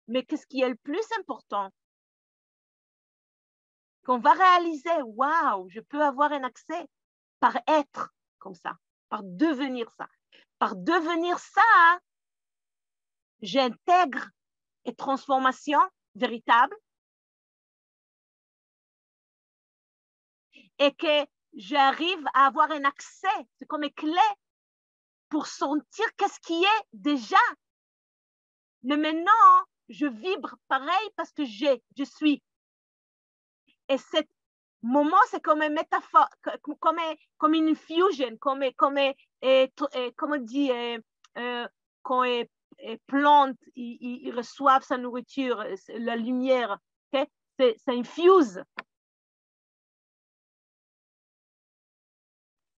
Mais qu'est-ce qui est le plus important? Qu'on va réaliser, waouh, je peux avoir un accès par être comme ça, par devenir ça. Par devenir ça, j'intègre une transformation véritable et que j'arrive à avoir un accès, c'est comme une clé pour sentir qu'est-ce qui est déjà. Mais maintenant, je vibre pareil parce que je suis. Et ce moment, c'est comme une métaphore, comme une fusion, comme on dit, quand les plantes, ils reçoivent sa nourriture, la lumière, okay? Ça infuse.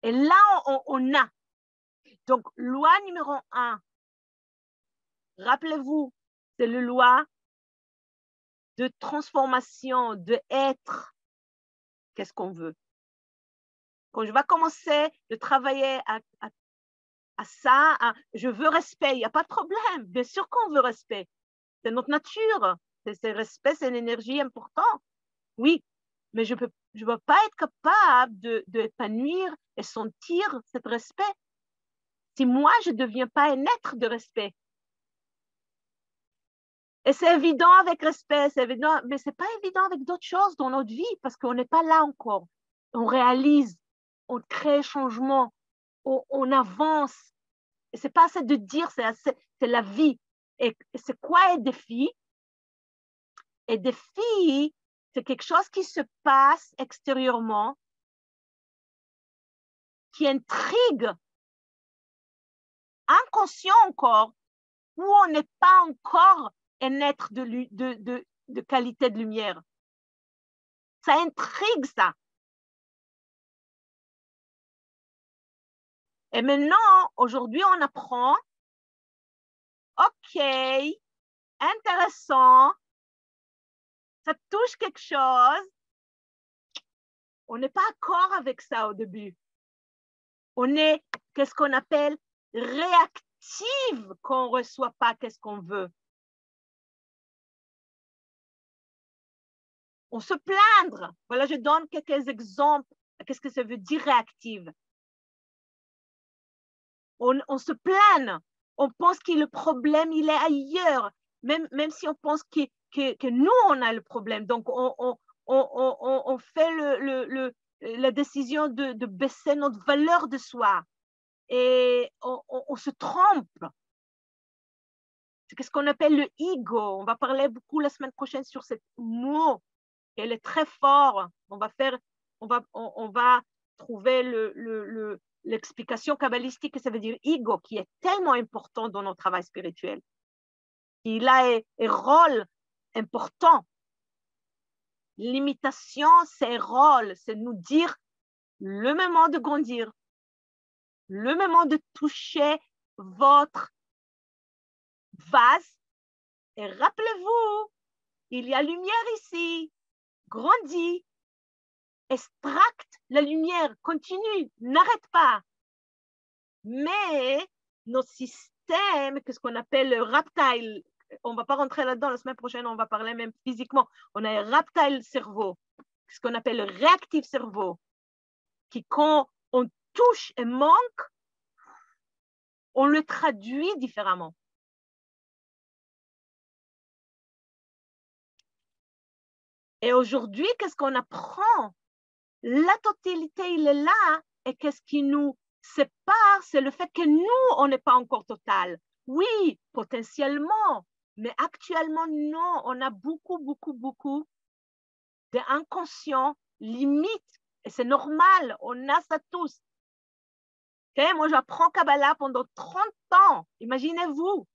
Et là, on a. Donc, loi numéro 1, rappelez-vous, c'est la loi de transformation, de être. Qu'est-ce qu'on veut? Quand je vais commencer de travailler à ça, je veux respect, il n'y a pas de problème. Bien sûr qu'on veut respect. C'est notre nature. C'est respect, c'est une énergie importante. Oui, mais je ne veux pas être capable d'épanouir et sentir ce respect si moi, je ne deviens pas un être de respect. Et c'est évident avec respect, c'est évident, mais ce n'est pas évident avec d'autres choses dans notre vie parce qu'on n'est pas là encore. On réalise, on crée changement, on avance. Et ce n'est pas assez de dire, c'est la vie. Et c'est quoi un défi? Et défi, c'est quelque chose qui se passe extérieurement, qui intrigue, inconscient encore, où on n'est pas encore émettre de qualité de lumière. Ça intrigue, ça. Et maintenant, aujourd'hui, on apprend, OK, intéressant, ça touche quelque chose. On n'est pas d'accord avec ça au début. On est, qu'est-ce qu'on appelle, réactive quand on ne reçoit pas qu'est-ce qu'on veut. On se plaindre. Voilà, je donne quelques exemples. Qu'est-ce que ça veut dire réactive? On se plaint. On pense que le problème, il est ailleurs. Même si on pense que nous, on a le problème. Donc, on fait la décision de baisser notre valeur de soi. Et on se trompe. C'est ce qu'on appelle le ego. On va parler beaucoup la semaine prochaine sur ce mot. Elle est très fort. On va trouver l'explication kabbalistique que ça veut dire ego, qui est tellement important dans notre travail spirituel. Il a un rôle important. L'imitation, c'est un rôle, c'est nous dire le moment de grandir, le moment de toucher votre vase. Et rappelez-vous, il y a lumière ici. Grandis, extracte la lumière, continue, n'arrête pas. Mais notre système, qu'est-ce qu'on appelle le reptile, on ne va pas rentrer là-dedans, la semaine prochaine, on va parler même physiquement. On a un reptile cerveau, ce qu'on appelle le réactif cerveau, qui quand on touche un manque, on le traduit différemment. Et aujourd'hui, qu'est-ce qu'on apprend? La totalité, il est là. Et qu'est-ce qui nous sépare? C'est le fait que nous, on n'est pas encore total. Oui, potentiellement, mais actuellement, non. On a beaucoup d'inconscients, limites. Et c'est normal, on a ça tous. Okay? Moi, j'apprends Kabbalah pendant 30 ans. Imaginez-vous.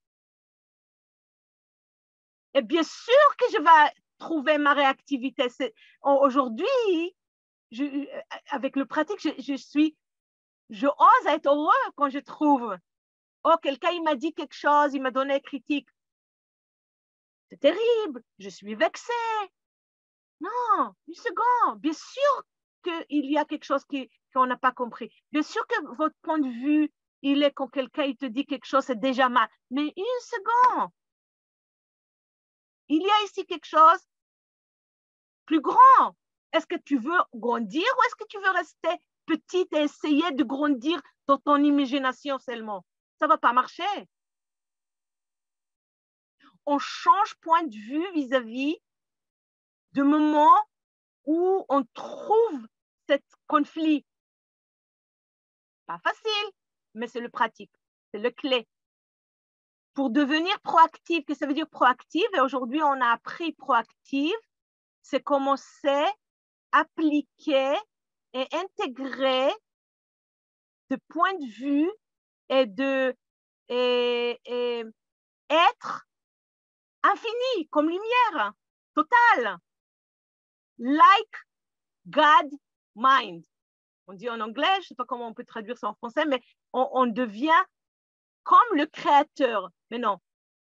Et bien sûr que je vais trouver ma réactivité. Aujourd'hui, avec le pratique, je ose être heureux quand je trouve, oh, quelqu'un, il m'a dit quelque chose, il m'a donné une critique. C'est terrible, je suis vexée. Non, une seconde, bien sûr qu'il y a quelque chose qu'on n'a pas compris. Bien sûr que votre point de vue, il est quand quelqu'un il te dit quelque chose, c'est déjà mal. Mais une seconde, il y a ici quelque chose plus grand. Est-ce que tu veux grandir ou est-ce que tu veux rester petite et essayer de grandir dans ton imagination seulement? Ça ne va pas marcher. On change point de vue vis-à-vis du moment où on trouve ce conflit. Pas facile, mais c'est le pratique, c'est le clé. Pour devenir proactive, qu'est-ce que ça veut dire proactive? Et aujourd'hui, on a appris proactive, c'est commencer, appliquer et intégrer de point de vue et être infini, comme lumière, totale. Like God mind. On dit en anglais, je ne sais pas comment on peut traduire ça en français, mais on devient comme le créateur. Mais non,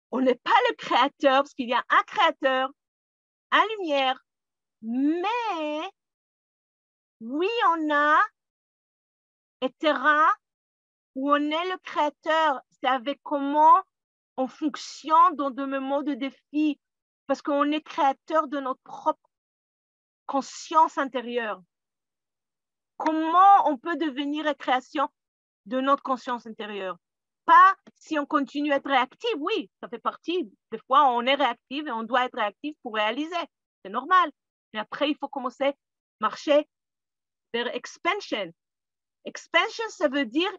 on n'est pas le créateur parce qu'il y a un créateur, un lumière. Mais oui, on a un terrain où on est le créateur. C'est avec comment on fonctionne dans des moments de défi parce qu'on est créateur de notre propre conscience intérieure. Comment on peut devenir la création de notre conscience intérieure? Pas si on continue à être réactif, oui, ça fait partie. Des fois, on est réactif et on doit être réactif pour réaliser. C'est normal. Mais après, il faut commencer à marcher vers expansion. Expansion, ça veut dire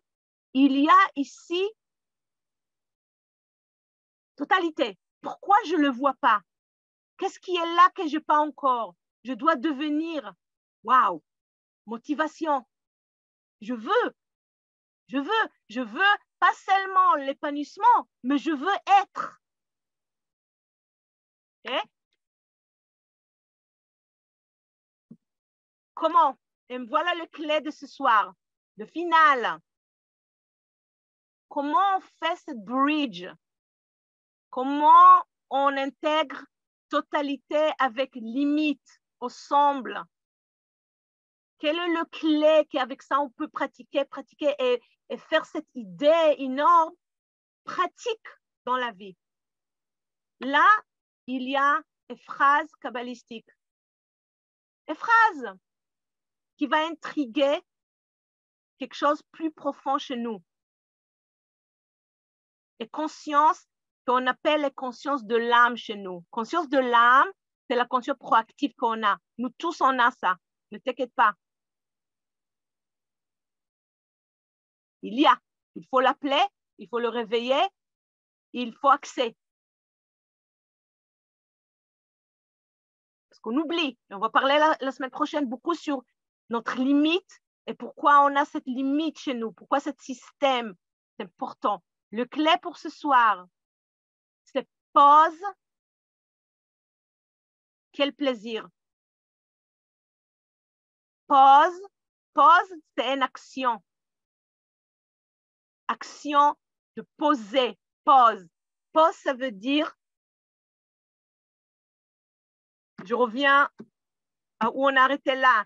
il y a ici totalité. Pourquoi je ne le vois pas? Qu'est-ce qui est là que je n'ai pas encore? Je dois devenir. Waouh! Motivation. Je veux pas seulement l'épanouissement, mais je veux être. comment? Et voilà le clé de ce soir, le final. Comment on fait cette bridge? Comment on intègre totalité avec limite, ensemble? Quel est le clé qu'avec ça on peut pratiquer et faire cette idée énorme pratique dans la vie? Là, il y a une phrase kabbalistique, une phrase qui va intriguer quelque chose de plus profond chez nous. Et conscience qu'on appelle la conscience de l'âme chez nous. Conscience de l'âme, c'est la conscience proactive qu'on a. Nous tous, on a ça. Ne t'inquiète pas. Il faut l'appeler, il faut le réveiller, il faut accès. Parce qu'on oublie. On va parler la semaine prochaine beaucoup sur notre limite et pourquoi on a cette limite chez nous, pourquoi ce système, c'est important. Le clé pour ce soir, c'est pause. Quel plaisir. Pause, c'est une action. Action de poser, pause. Pause, ça veut dire, je reviens à où on a arrêté là.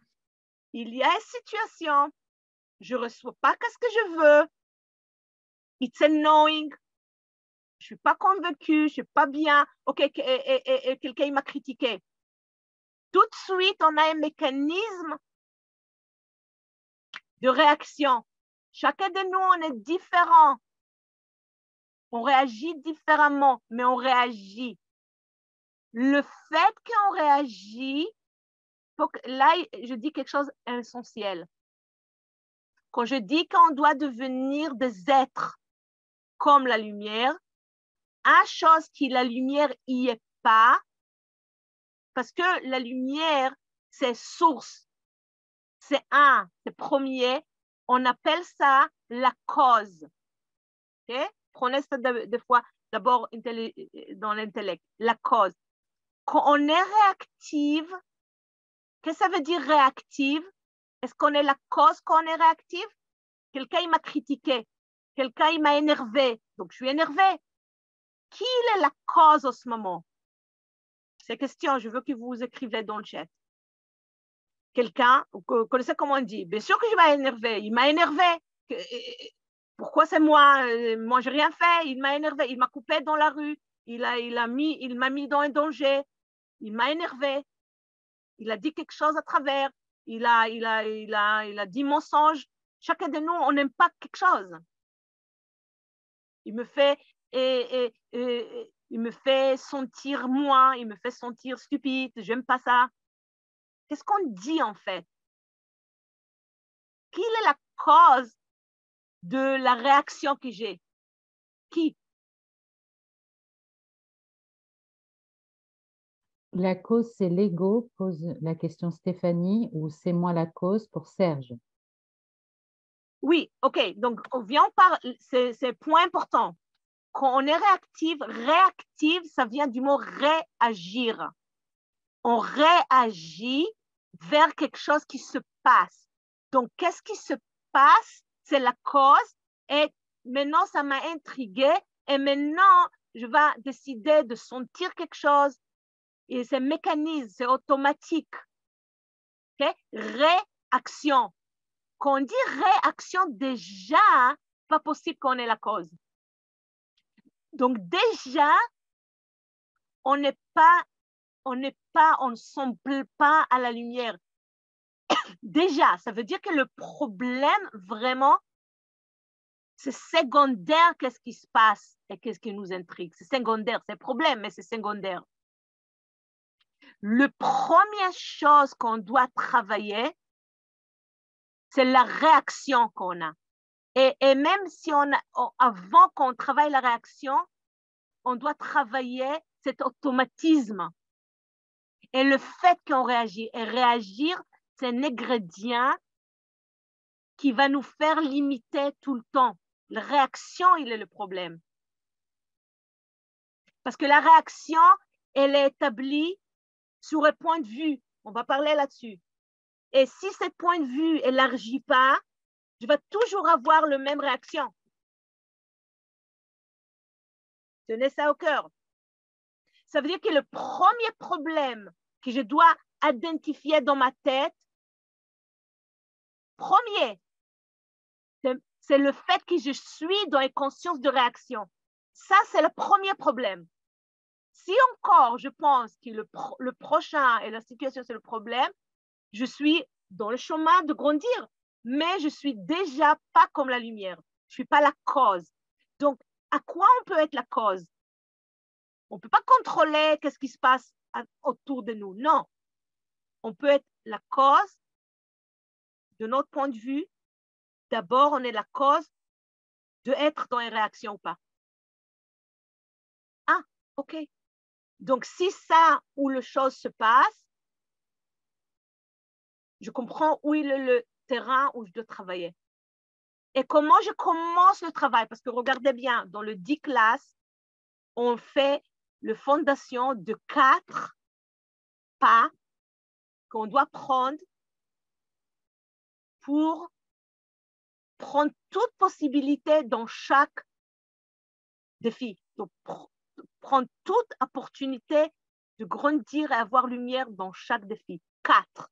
Il y a une situation, je ne reçois pas ce que je veux. It's annoying. Je ne suis pas convaincue, je ne suis pas bien. OK, et quelqu'un m'a critiqué. Tout de suite, on a un mécanisme de réaction. Chacun de nous, on est différent. On réagit différemment, mais on réagit. Le fait qu'on réagit, là, je dis quelque chose d'essentiel. Quand je dis qu'on doit devenir des êtres comme la lumière, une chose qui la lumière n'y est pas, parce que la lumière, c'est source, c'est premier, on appelle ça la cause. Okay? Prenez ça des fois d'abord dans l'intellect, la cause. Quand on est réactive, qu'est-ce que ça veut dire réactive? Est-ce qu'on est la cause quand on est réactive? Quelqu'un m'a critiqué, quelqu'un m'a énervé, donc je suis énervée. Qui est la cause en ce moment? C'est question, je veux que vous écrivez dans le chat. Quelqu'un, vous connaissez comment on dit? Bien sûr que je vais énerver, il m'a énervé. Pourquoi c'est moi? Moi, je n'ai rien fait, il m'a énervé, il m'a coupé dans la rue, il m'a mis dans un danger, il m'a énervé, il a dit quelque chose à travers, il a dit mensonge. Chacun de nous, on n'aime pas quelque chose. Il me fait sentir moins, il me fait sentir stupide, j'aime pas ça. Qu'est-ce qu'on dit en fait? Quelle est la cause de la réaction que j'ai? Qui? La cause, c'est l'ego, pose la question Stéphanie, ou c'est moi la cause pour Serge? Oui, ok. Donc, on vient par, c'est un point important. Quand on est réactive, ça vient du mot réagir. On réagit vers quelque chose qui se passe. Donc, qu'est-ce qui se passe? C'est la cause. Et maintenant, ça m'a intriguée. Et maintenant, je vais décider de sentir quelque chose. Et c'est mécanisme, c'est automatique. Okay? Réaction. Quand on dit réaction, déjà, pas possible qu'on ait la cause. Donc, déjà, on ne semble pas à la lumière. Déjà, ça veut dire que le problème, vraiment, c'est secondaire, qu'est-ce qui se passe et qu'est-ce qui nous intrigue. C'est secondaire, c'est un problème, mais c'est secondaire. La première chose qu'on doit travailler, c'est la réaction qu'on a. Et même si avant qu'on travaille la réaction, on doit travailler cet automatisme. Et le fait qu'on réagit, et réagir, c'est un ingrédient qui va nous faire limiter tout le temps. La réaction, il est le problème. Parce que la réaction, elle est établie sur un point de vue. On va parler là-dessus. Et si ce point de vue n'élargit pas, je vais toujours avoir la même réaction. Tenez ça au cœur. Ça veut dire que le premier problème que je dois identifier dans ma tête, premier, c'est le fait que je suis dans une conscience de réaction. Ça, c'est le premier problème. Si encore, je pense que le prochain et la situation, c'est le problème, je suis dans le chemin de grandir, mais je suis déjà pas comme la lumière. Je suis pas la cause. Donc, à quoi on peut être la cause? On peut pas contrôler qu'est-ce qui se passe autour de nous. Non. On peut être la cause de notre point de vue. D'abord, on est la cause d'être dans une réaction ou pas. Ah, OK. Donc, si ça où les choses se passent, je comprends où est le terrain où je dois travailler. Et comment je commence le travail? Parce que regardez bien, dans le 10 classes, on fait la fondation de 4 pas qu'on doit prendre pour prendre toute possibilité dans chaque défi. Donc, prendre toute opportunité de grandir et avoir lumière dans chaque défi. 4.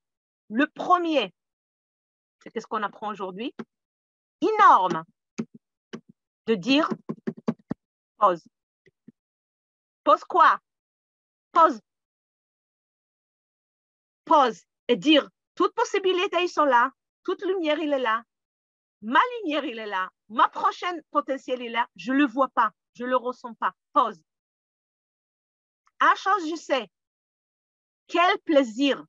Le premier, c'est ce qu'on apprend aujourd'hui, énorme, de dire pause. Pause quoi? Pause. Pause et dire toute possibilité, ils sont là, toute lumière, il est là, ma lumière, il est là, ma prochaine potentiel, il est là, je ne le vois pas, je ne le ressens pas. Pause. Une chose, je sais, quel plaisir.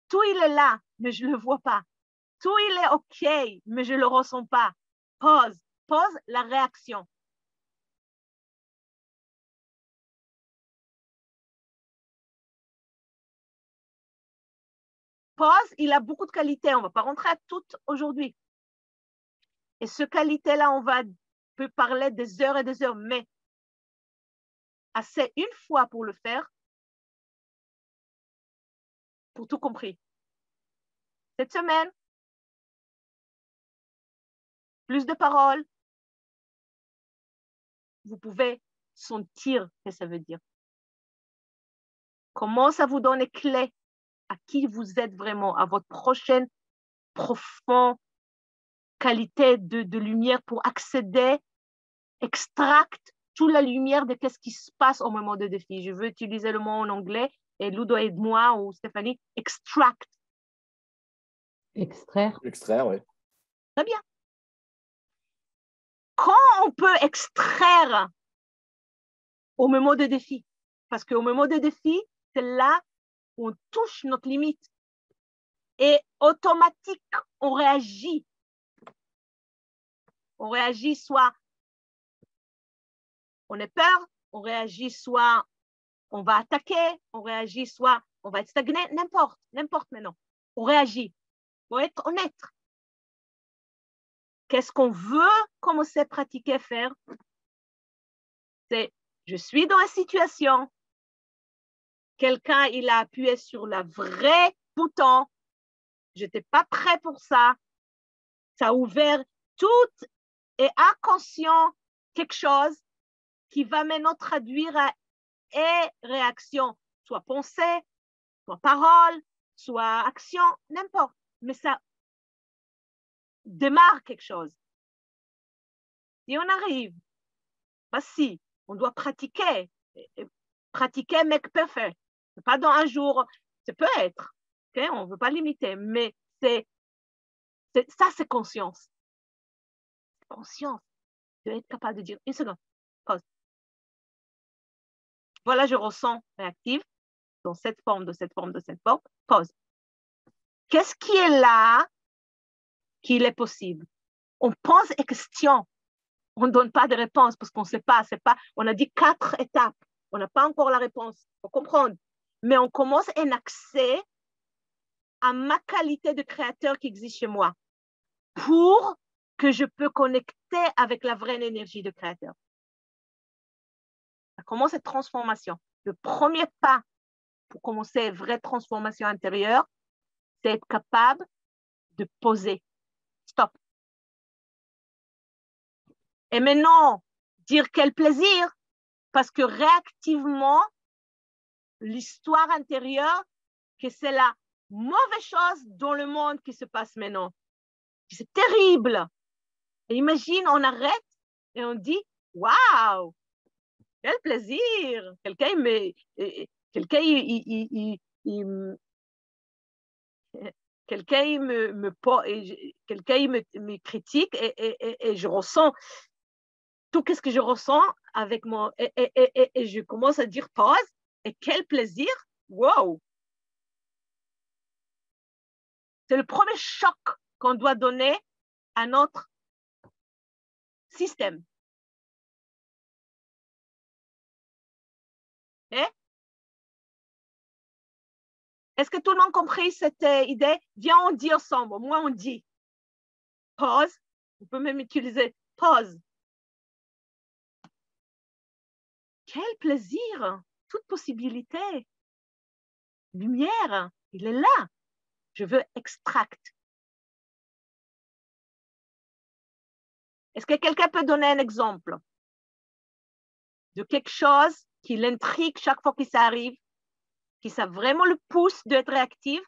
Tout, il est là, mais je ne le vois pas. Tout, il est OK, mais je ne le ressens pas. Pause. Pause la réaction. Pause, il a beaucoup de qualités. On ne va pas rentrer à toutes aujourd'hui. Et ce qualité-là, peut parler des heures et des heures, mais assez une fois pour le faire, pour tout compris. Cette semaine, plus de paroles, vous pouvez sentir ce que ça veut dire. Comment ça vous donne les clés à qui vous êtes vraiment, à votre prochaine profonde qualité de lumière pour accéder, extracte toute la lumière de ce qui se passe au moment de défi. Je veux utiliser le mot en anglais et Ludo aide-moi ou Stéphanie, extract. Extraire. Extraire, oui. Très bien. Quand on peut extraire au moment de défi, parce qu'au moment de défi, c'est là où on touche notre limite. Et automatique, on réagit. On réagit soit on est peur, on réagit soit on va attaquer, on réagit soit on va être stagné, n'importe maintenant. On réagit. Il faut être honnête. Qu'est-ce qu'on veut commencer à pratiquer, faire? C'est, je suis dans une situation, quelqu'un, il a appuyé sur le vrai bouton, je n'étais pas prêt pour ça, ça a ouvert tout et inconscient quelque chose qui va maintenant traduire à et réaction, soit pensée, soit parole, soit action, n'importe. Mais ça démarre quelque chose. Si on arrive, bah si, on doit pratiquer. Pratiquer make perfect. C'est pas dans un jour, ça peut être. Okay? On ne veut pas limiter, mais ça, c'est conscience. Conscience de être capable de dire une seconde, pause. Voilà, je ressens réactive dans cette forme, pause. Qu'est-ce qui est là qu'il est possible? On pense et question. On ne donne pas de réponse parce qu'on ne sait pas. On a dit 4 étapes. On n'a pas encore la réponse. Il faut comprendre. Mais on commence un accès à ma qualité de créateur qui existe chez moi pour que je peux connecter avec la vraie énergie de créateur. Ça commence cette transformation. Le premier pas pour commencer une vraie transformation intérieure, c'est être capable de poser. Stop. Et maintenant, dire quel plaisir, parce que réactivement, l'histoire intérieure, que c'est la mauvaise chose dans le monde qui se passe maintenant. C'est terrible. Et imagine, on arrête et on dit, waouh, quel plaisir. Quelqu'un me critique et je ressens tout ce que je ressens avec mon et je commence à dire pause et quel plaisir. Wow. C'est le premier choc qu'on doit donner à notre système. Est-ce que tout le monde a compris cette idée? Viens, on dit ensemble. Moi, on dit pause. On peut même utiliser pause. Quel plaisir! Toute possibilité. Lumière, il est là. Je veux extract. Est-ce que quelqu'un peut donner un exemple de quelque chose qui l'intrigue chaque fois que ça arrive, qui ça vraiment le pousse d'être réactif?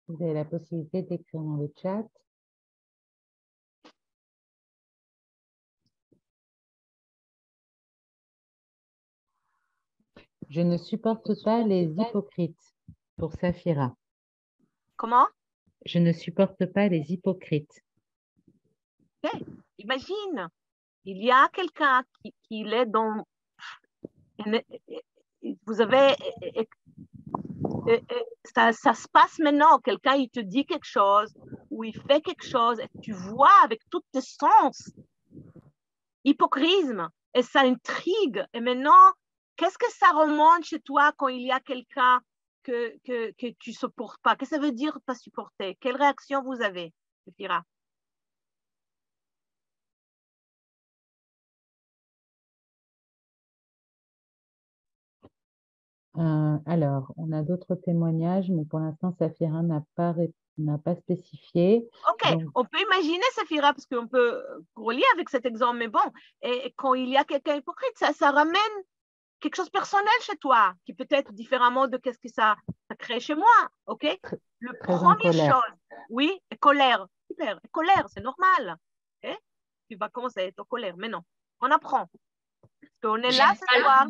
Vous avez la possibilité d'écrire dans le chat. Je ne supporte pas les hypocrites, pour Safira. Comment? Je ne supporte pas les hypocrites. Okay. Imagine, il y a quelqu'un qui est dans... Vous avez... Ça se passe maintenant, quelqu'un il te dit quelque chose ou il fait quelque chose et tu vois avec tous tes sens hypocrisme et ça intrigue. Et maintenant, qu'est-ce que ça remonte chez toi quand il y a quelqu'un que tu ne supportes pas? Qu'est-ce que ça veut dire pas supporter? Quelle réaction vous avez, Safira? Alors, on a d'autres témoignages, mais pour l'instant, Safira n'a pas spécifié. OK, donc, on peut imaginer, Safira, parce qu'on peut relier avec cet exemple, mais bon, et quand il y a quelqu'un hypocrite, ça ramène quelque chose de personnel chez toi, qui peut être différemment de ce que ça crée chez moi, OK? Le premier chose, oui, et colère, super, et colère, c'est normal, okay? Tu vas commencer à être en colère, mais non, on apprend. Parce qu'on est là ce soir.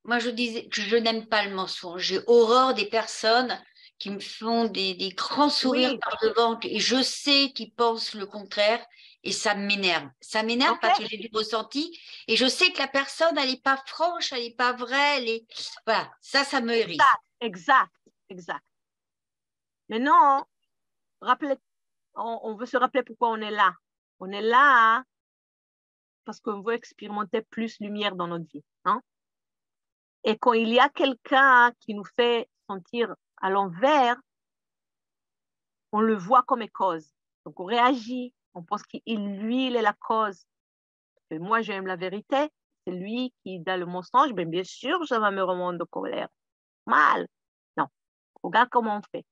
Moi, je disais que je n'aime pas le mensonge. J'ai horreur des personnes qui me font des grands sourires par devant et je sais qu'ils pensent le contraire et ça m'énerve. Ça m'énerve parce que j'ai du ressenti et je sais que la personne, elle n'est pas franche, elle n'est pas vraie. Voilà, ça me hérisse. Exact. Mais non, on veut se rappeler pourquoi on est là. On est là parce qu'on veut expérimenter plus de lumière dans notre vie. Hein? Et quand il y a quelqu'un qui nous fait sentir à l'envers, on le voit comme cause. Donc, on réagit, on pense qu'il il est la cause. Et moi, j'aime la vérité, c'est lui qui donne le mensonge, mais bien sûr, ça va me remonter de colère. Mal. Non, regarde comment on fait.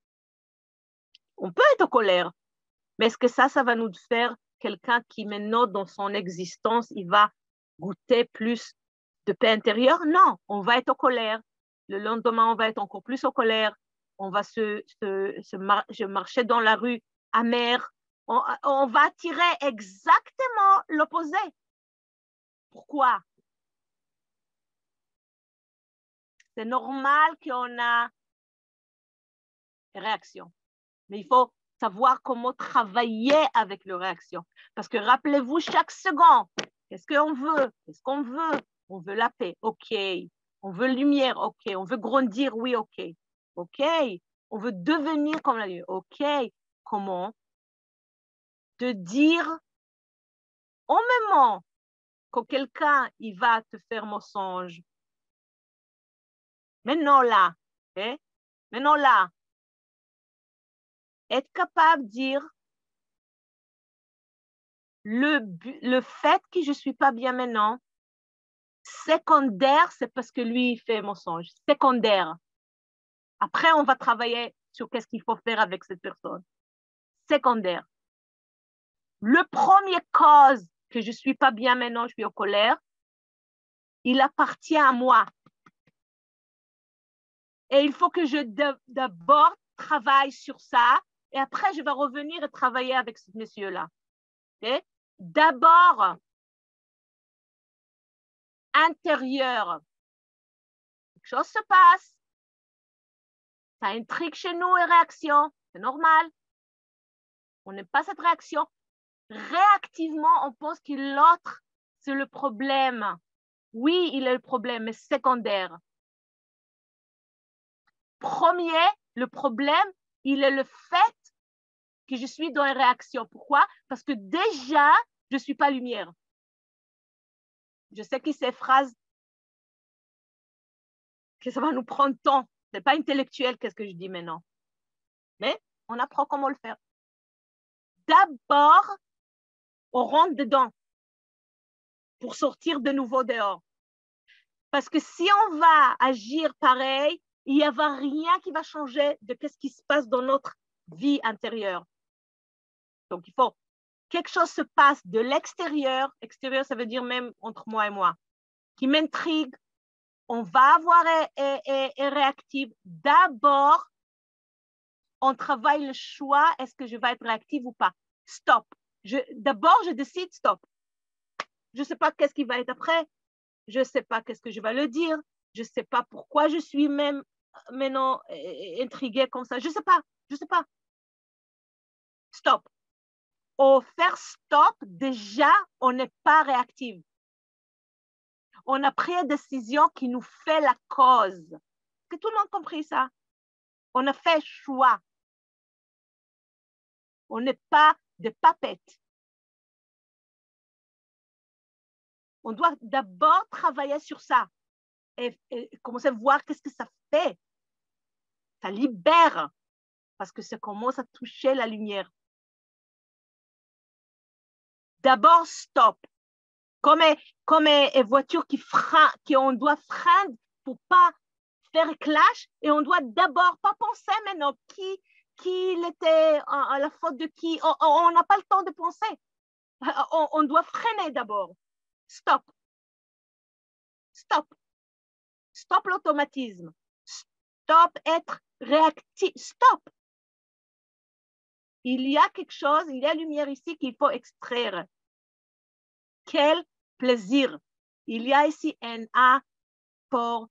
On peut être en colère, mais est-ce que ça va nous faire quelqu'un qui maintenant, dans son existence, il va goûter plus de paix intérieure? Non, on va être en colère. Le lendemain, on va être encore plus en colère. On va marcher dans la rue amère. On va attirer exactement l'opposé. Pourquoi? C'est normal qu'on a des réactions. Mais il faut savoir comment travailler avec les réactions. Parce que rappelez-vous, chaque seconde, qu'est-ce qu'on veut? Qu'est-ce qu'on veut? On veut la paix, OK. On veut lumière, OK. On veut grandir, oui, OK. OK. On veut devenir comme la lumière, OK. Comment? De dire au moment quand quelqu'un il va te faire mensonge, maintenant là, okay? Maintenant là, être capable de dire le fait que je ne suis pas bien maintenant, secondaire, c'est parce que lui, il fait mensonge. Secondaire. Après, on va travailler sur qu'est-ce qu'il faut faire avec cette personne. Secondaire. Le premier cause que je ne suis pas bien maintenant, je suis en colère, il appartient à moi. Et il faut que je d'abord travaille sur ça et après, je vais revenir et travailler avec ce monsieur-là. Okay? D'abord, intérieur. Quelque chose se passe. Ça intrigue chez nous et réaction. C'est normal. On n'aime pas cette réaction. Réactivement, on pense que l'autre, c'est le problème. Oui, il est le problème, mais secondaire. Premier, le problème, il est le fait que je suis dans une réaction. Pourquoi? Parce que déjà, je ne suis pas lumière. Je sais que ces phrases, que ça va nous prendre temps. Ce n'est pas intellectuel, qu'est-ce que je dis maintenant. Mais on apprend comment le faire. D'abord, on rentre dedans pour sortir de nouveau dehors. Parce que si on va agir pareil, il n'y a rien qui va changer de ce qui se passe dans notre vie intérieure. Donc, il faut quelque chose se passe de l'extérieur. Extérieur, ça veut dire même entre moi et moi, qui m'intrigue. On va avoir et réactive. D'abord, on travaille le choix. Est-ce que je vais être réactive ou pas? Stop. D'abord, je décide stop. Je ne sais pas qu'est-ce qui va être après. Je ne sais pas qu'est-ce que je vais le dire. Je ne sais pas pourquoi je suis même maintenant intriguée comme ça. Je ne sais pas. Je ne sais pas. Stop. Au faire stop, déjà, on n'est pas réactive. On a pris une décision qui nous fait la cause. Est-ce que tout le monde a compris ça? On a fait choix. On n'est pas des papettes. On doit d'abord travailler sur ça et commencer à voir qu'est-ce que ça fait. Ça libère parce que ça commence à toucher la lumière. D'abord, stop. Comme une voiture qui on doit freiner pour pas faire clash et on doit d'abord pas penser maintenant qui il était à la faute de qui. On n'a pas le temps de penser. On doit freiner d'abord. Stop. Stop. Stop l'automatisme. Stop être réactif. Stop. Il y a quelque chose, il y a lumière ici qu'il faut extraire. Quel plaisir. Il y a ici une opportunité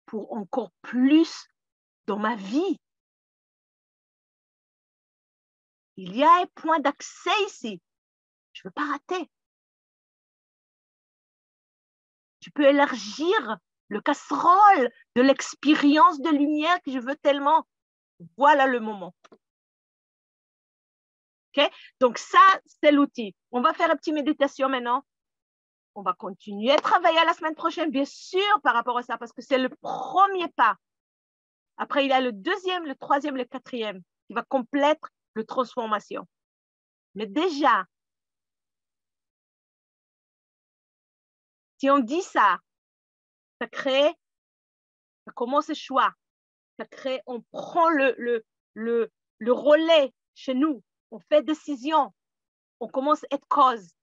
pour encore plus dans ma vie. Il y a un point d'accès ici. Je ne veux pas rater. Tu peux élargir le casserole de l'expérience de lumière que je veux tellement. Voilà le moment. Okay? Donc ça, c'est l'outil. On va faire une petite méditation maintenant. On va continuer à travailler la semaine prochaine, bien sûr, par rapport à ça, parce que c'est le premier pas. Après, il y a le deuxième, le troisième, le quatrième qui va compléter la transformation. Mais déjà, si on dit ça, ça crée, ça commence le choix. Ça crée, on prend le relais chez nous. On fait décision. On commence à être cause.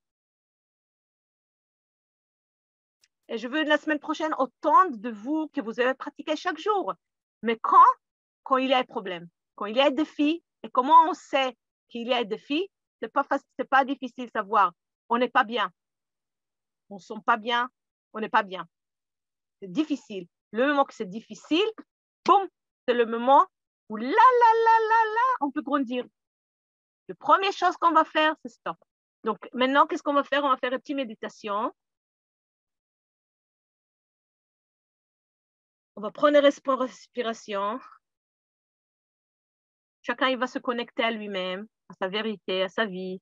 Et je veux la semaine prochaine autant de vous que vous avez pratiqué chaque jour. Mais quand il y a un problème, quand il y a un défi, et comment on sait qu'il y a un défi, c'est pas difficile de savoir. On n'est pas bien. On ne sent pas bien. On n'est pas bien. C'est difficile. Le moment que c'est difficile, boum, c'est le moment où là, on peut grandir. La première chose qu'on va faire, c'est stop. Donc, maintenant, qu'est-ce qu'on va faire? On va faire une petite méditation. On va prendre une respiration. Chacun, il va se connecter à lui-même, à sa vérité, à sa vie.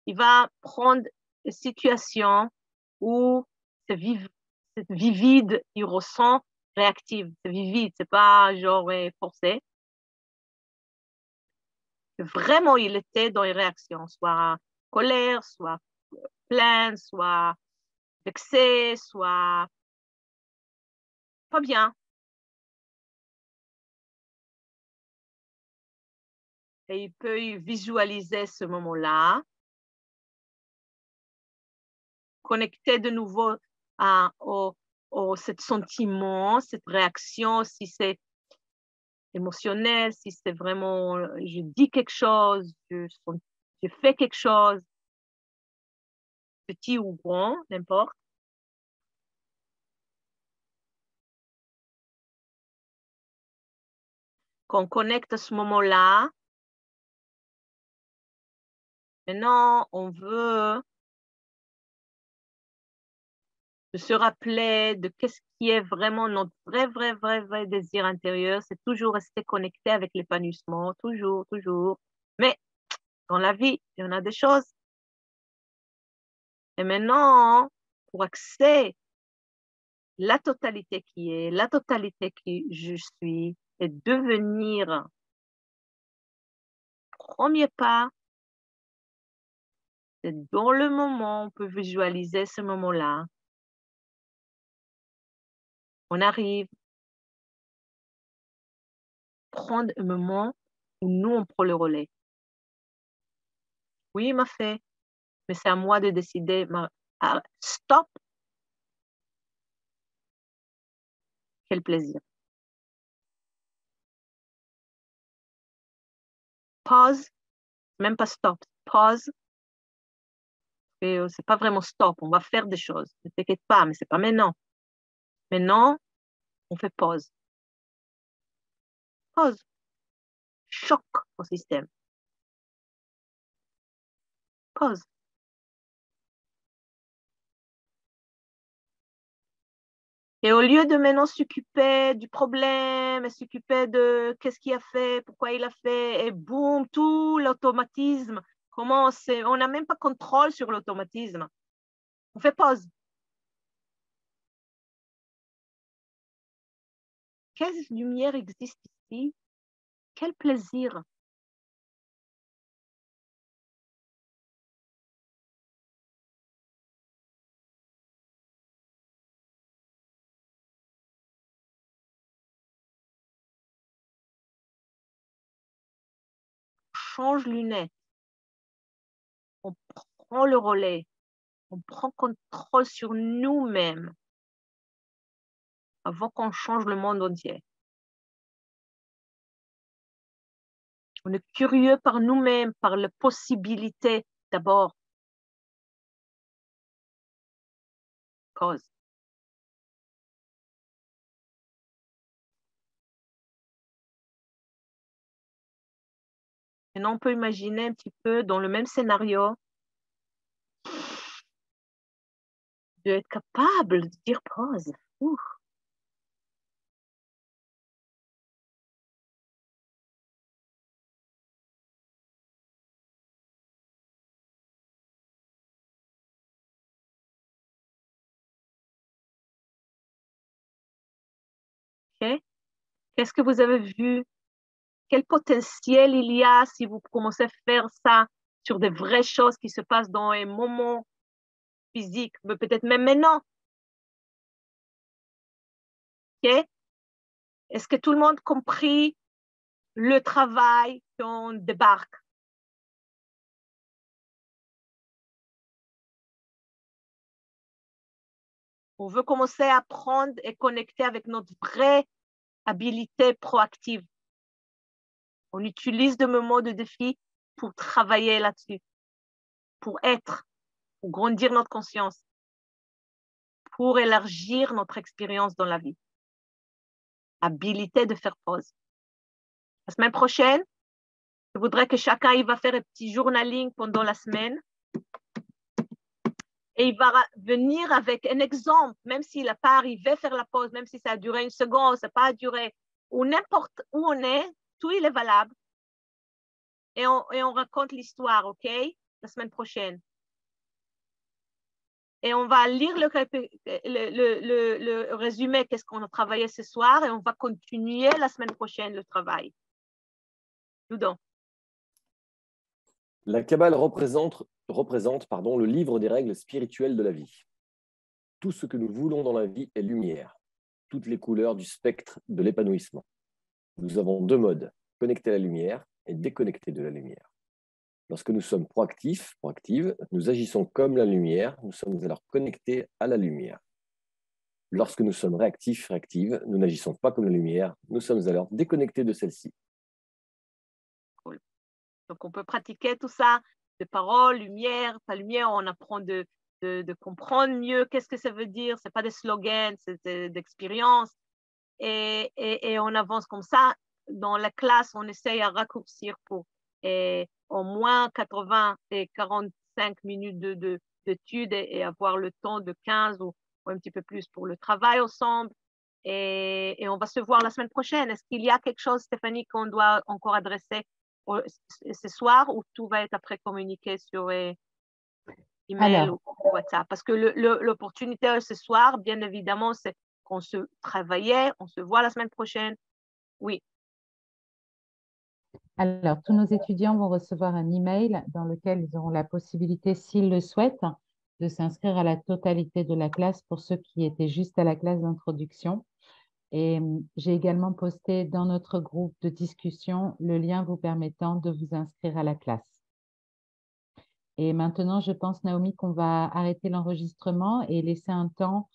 Il va prendre une situation où cette vie vide, il ressent réactive. C'est vivide, c'est pas genre forcé. que vraiment il était dans une réaction, soit colère, soit plainte, soit vexé, soit pas bien. Et il peut visualiser ce moment-là, connecter de nouveau au cet sentiment, cette réaction, si c'est émotionnel, si c'est vraiment, je dis quelque chose, je fais quelque chose, petit ou grand, n'importe. Qu'on connecte à ce moment-là. Maintenant, on veut se rappeler de qu'est-ce qui est vraiment notre vrai désir intérieur. C'est toujours rester connecté avec l'épanouissement, toujours. Mais dans la vie, il y en a des choses. Et maintenant, pour accéder la totalité qui est, la totalité qui je suis, et devenir premier pas, c'est dans le moment, on peut visualiser ce moment-là. On arrive à prendre un moment où nous, on prend le relais. Oui, il m'a fait, mais c'est à moi de décider. Stop. Quel plaisir. Pause, même pas stop, pause. C'est pas vraiment stop, on va faire des choses. Ne t'inquiète pas, mais c'est pas maintenant. Maintenant, on fait pause. Pause. Choc au système. Pause. Et au lieu de maintenant s'occuper du problème, s'occuper de qu'est-ce qu'il a fait, pourquoi il a fait, et boum, tout l'automatisme, comment on n'a même pas contrôle sur l'automatisme. On fait pause. Quelle lumière existe ici? Quel plaisir! On change lunettes. On prend le relais. On prend contrôle sur nous-mêmes avant qu'on change le monde entier. On est curieux par nous-mêmes, par les possibilités d'abord. Cause. Maintenant, on peut imaginer un petit peu dans le même scénario d'être capable de dire pause. Ouh. Okay. Qu'est-ce que vous avez vu? Quel potentiel il y a si vous commencez à faire ça sur des vraies choses qui se passent dans un moment physique, mais peut-être même maintenant. Okay? Est-ce que tout le monde a compris le travail qu'on débarque? On veut commencer à apprendre et connecter avec notre vraie habilité proactive. On utilise des moments de défi pour travailler là-dessus, pour être, pour grandir notre conscience, pour élargir notre expérience dans la vie. Habilité de faire pause. La semaine prochaine, je voudrais que chacun il va faire un petit journaling pendant la semaine. Et il va venir avec un exemple, même s'il n'a pas arrivé à faire la pause, même si ça a duré une seconde, ça n'a pas duré, ou n'importe où on est, tout il est valable. Et on raconte l'histoire, OK? La semaine prochaine. Et on va lire le résumé, qu'est-ce qu'on a travaillé ce soir, et on va continuer la semaine prochaine le travail. Doudon. La Kabbale représente le livre des règles spirituelles de la vie. Tout ce que nous voulons dans la vie est lumière, toutes les couleurs du spectre de l'épanouissement. Nous avons deux modes, connecter à la lumière et déconnecter de la lumière. Lorsque nous sommes proactifs, proactives, nous agissons comme la lumière, nous sommes alors connectés à la lumière. Lorsque nous sommes réactifs, réactives, nous n'agissons pas comme la lumière, nous sommes alors déconnectés de celle-ci. Cool. Donc, on peut pratiquer tout ça, de paroles, lumière, pas lumière, on apprend de comprendre mieux qu'est-ce que ça veut dire. Ce n'est pas des slogans, c'est d'expérience. Et on avance comme ça. Dans la classe, on essaye à raccourcir pour au moins 80 et 45 minutes d'études et avoir le temps de 15 ou un petit peu plus pour le travail ensemble. Et on va se voir la semaine prochaine. Est-ce qu'il y a quelque chose, Stéphanie, qu'on doit encore adresser ce soir ou tout va être après communiqué sur email ou WhatsApp? Parce que l'opportunité ce soir, bien évidemment, c'est qu'on se travaillait, on se voit la semaine prochaine. Oui. Alors, tous nos étudiants vont recevoir un email dans lequel ils auront la possibilité, s'ils le souhaitent, de s'inscrire à la totalité de la classe pour ceux qui étaient juste à la classe d'introduction. Et j'ai également posté dans notre groupe de discussion le lien vous permettant de vous inscrire à la classe. Et maintenant, je pense, Naomi, qu'on va arrêter l'enregistrement et laisser un temps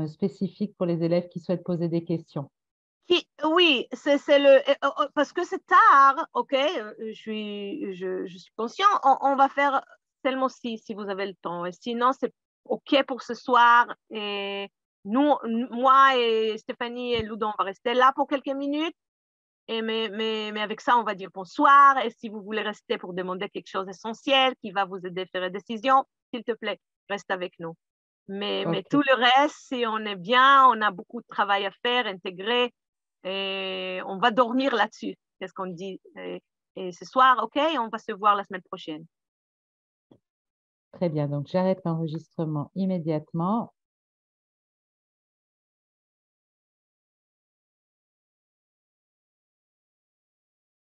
spécifique pour les élèves qui souhaitent poser des questions. Oui, parce que c'est tard, ok, je suis conscient, on va faire seulement si vous avez le temps. Et sinon, c'est ok pour ce soir. Et moi et Stéphanie et Loudon, on va rester là pour quelques minutes. Mais avec ça, on va dire bonsoir. Et si vous voulez rester pour demander quelque chose d'essentiel qui va vous aider à faire une décision, s'il te plaît, reste avec nous. Mais tout le reste, si on est bien, on a beaucoup de travail à faire, intégrer. Et on va dormir là-dessus. Qu'est-ce qu'on dit? Et ce soir, OK, on va se voir la semaine prochaine. Très bien, donc j'arrête l'enregistrement immédiatement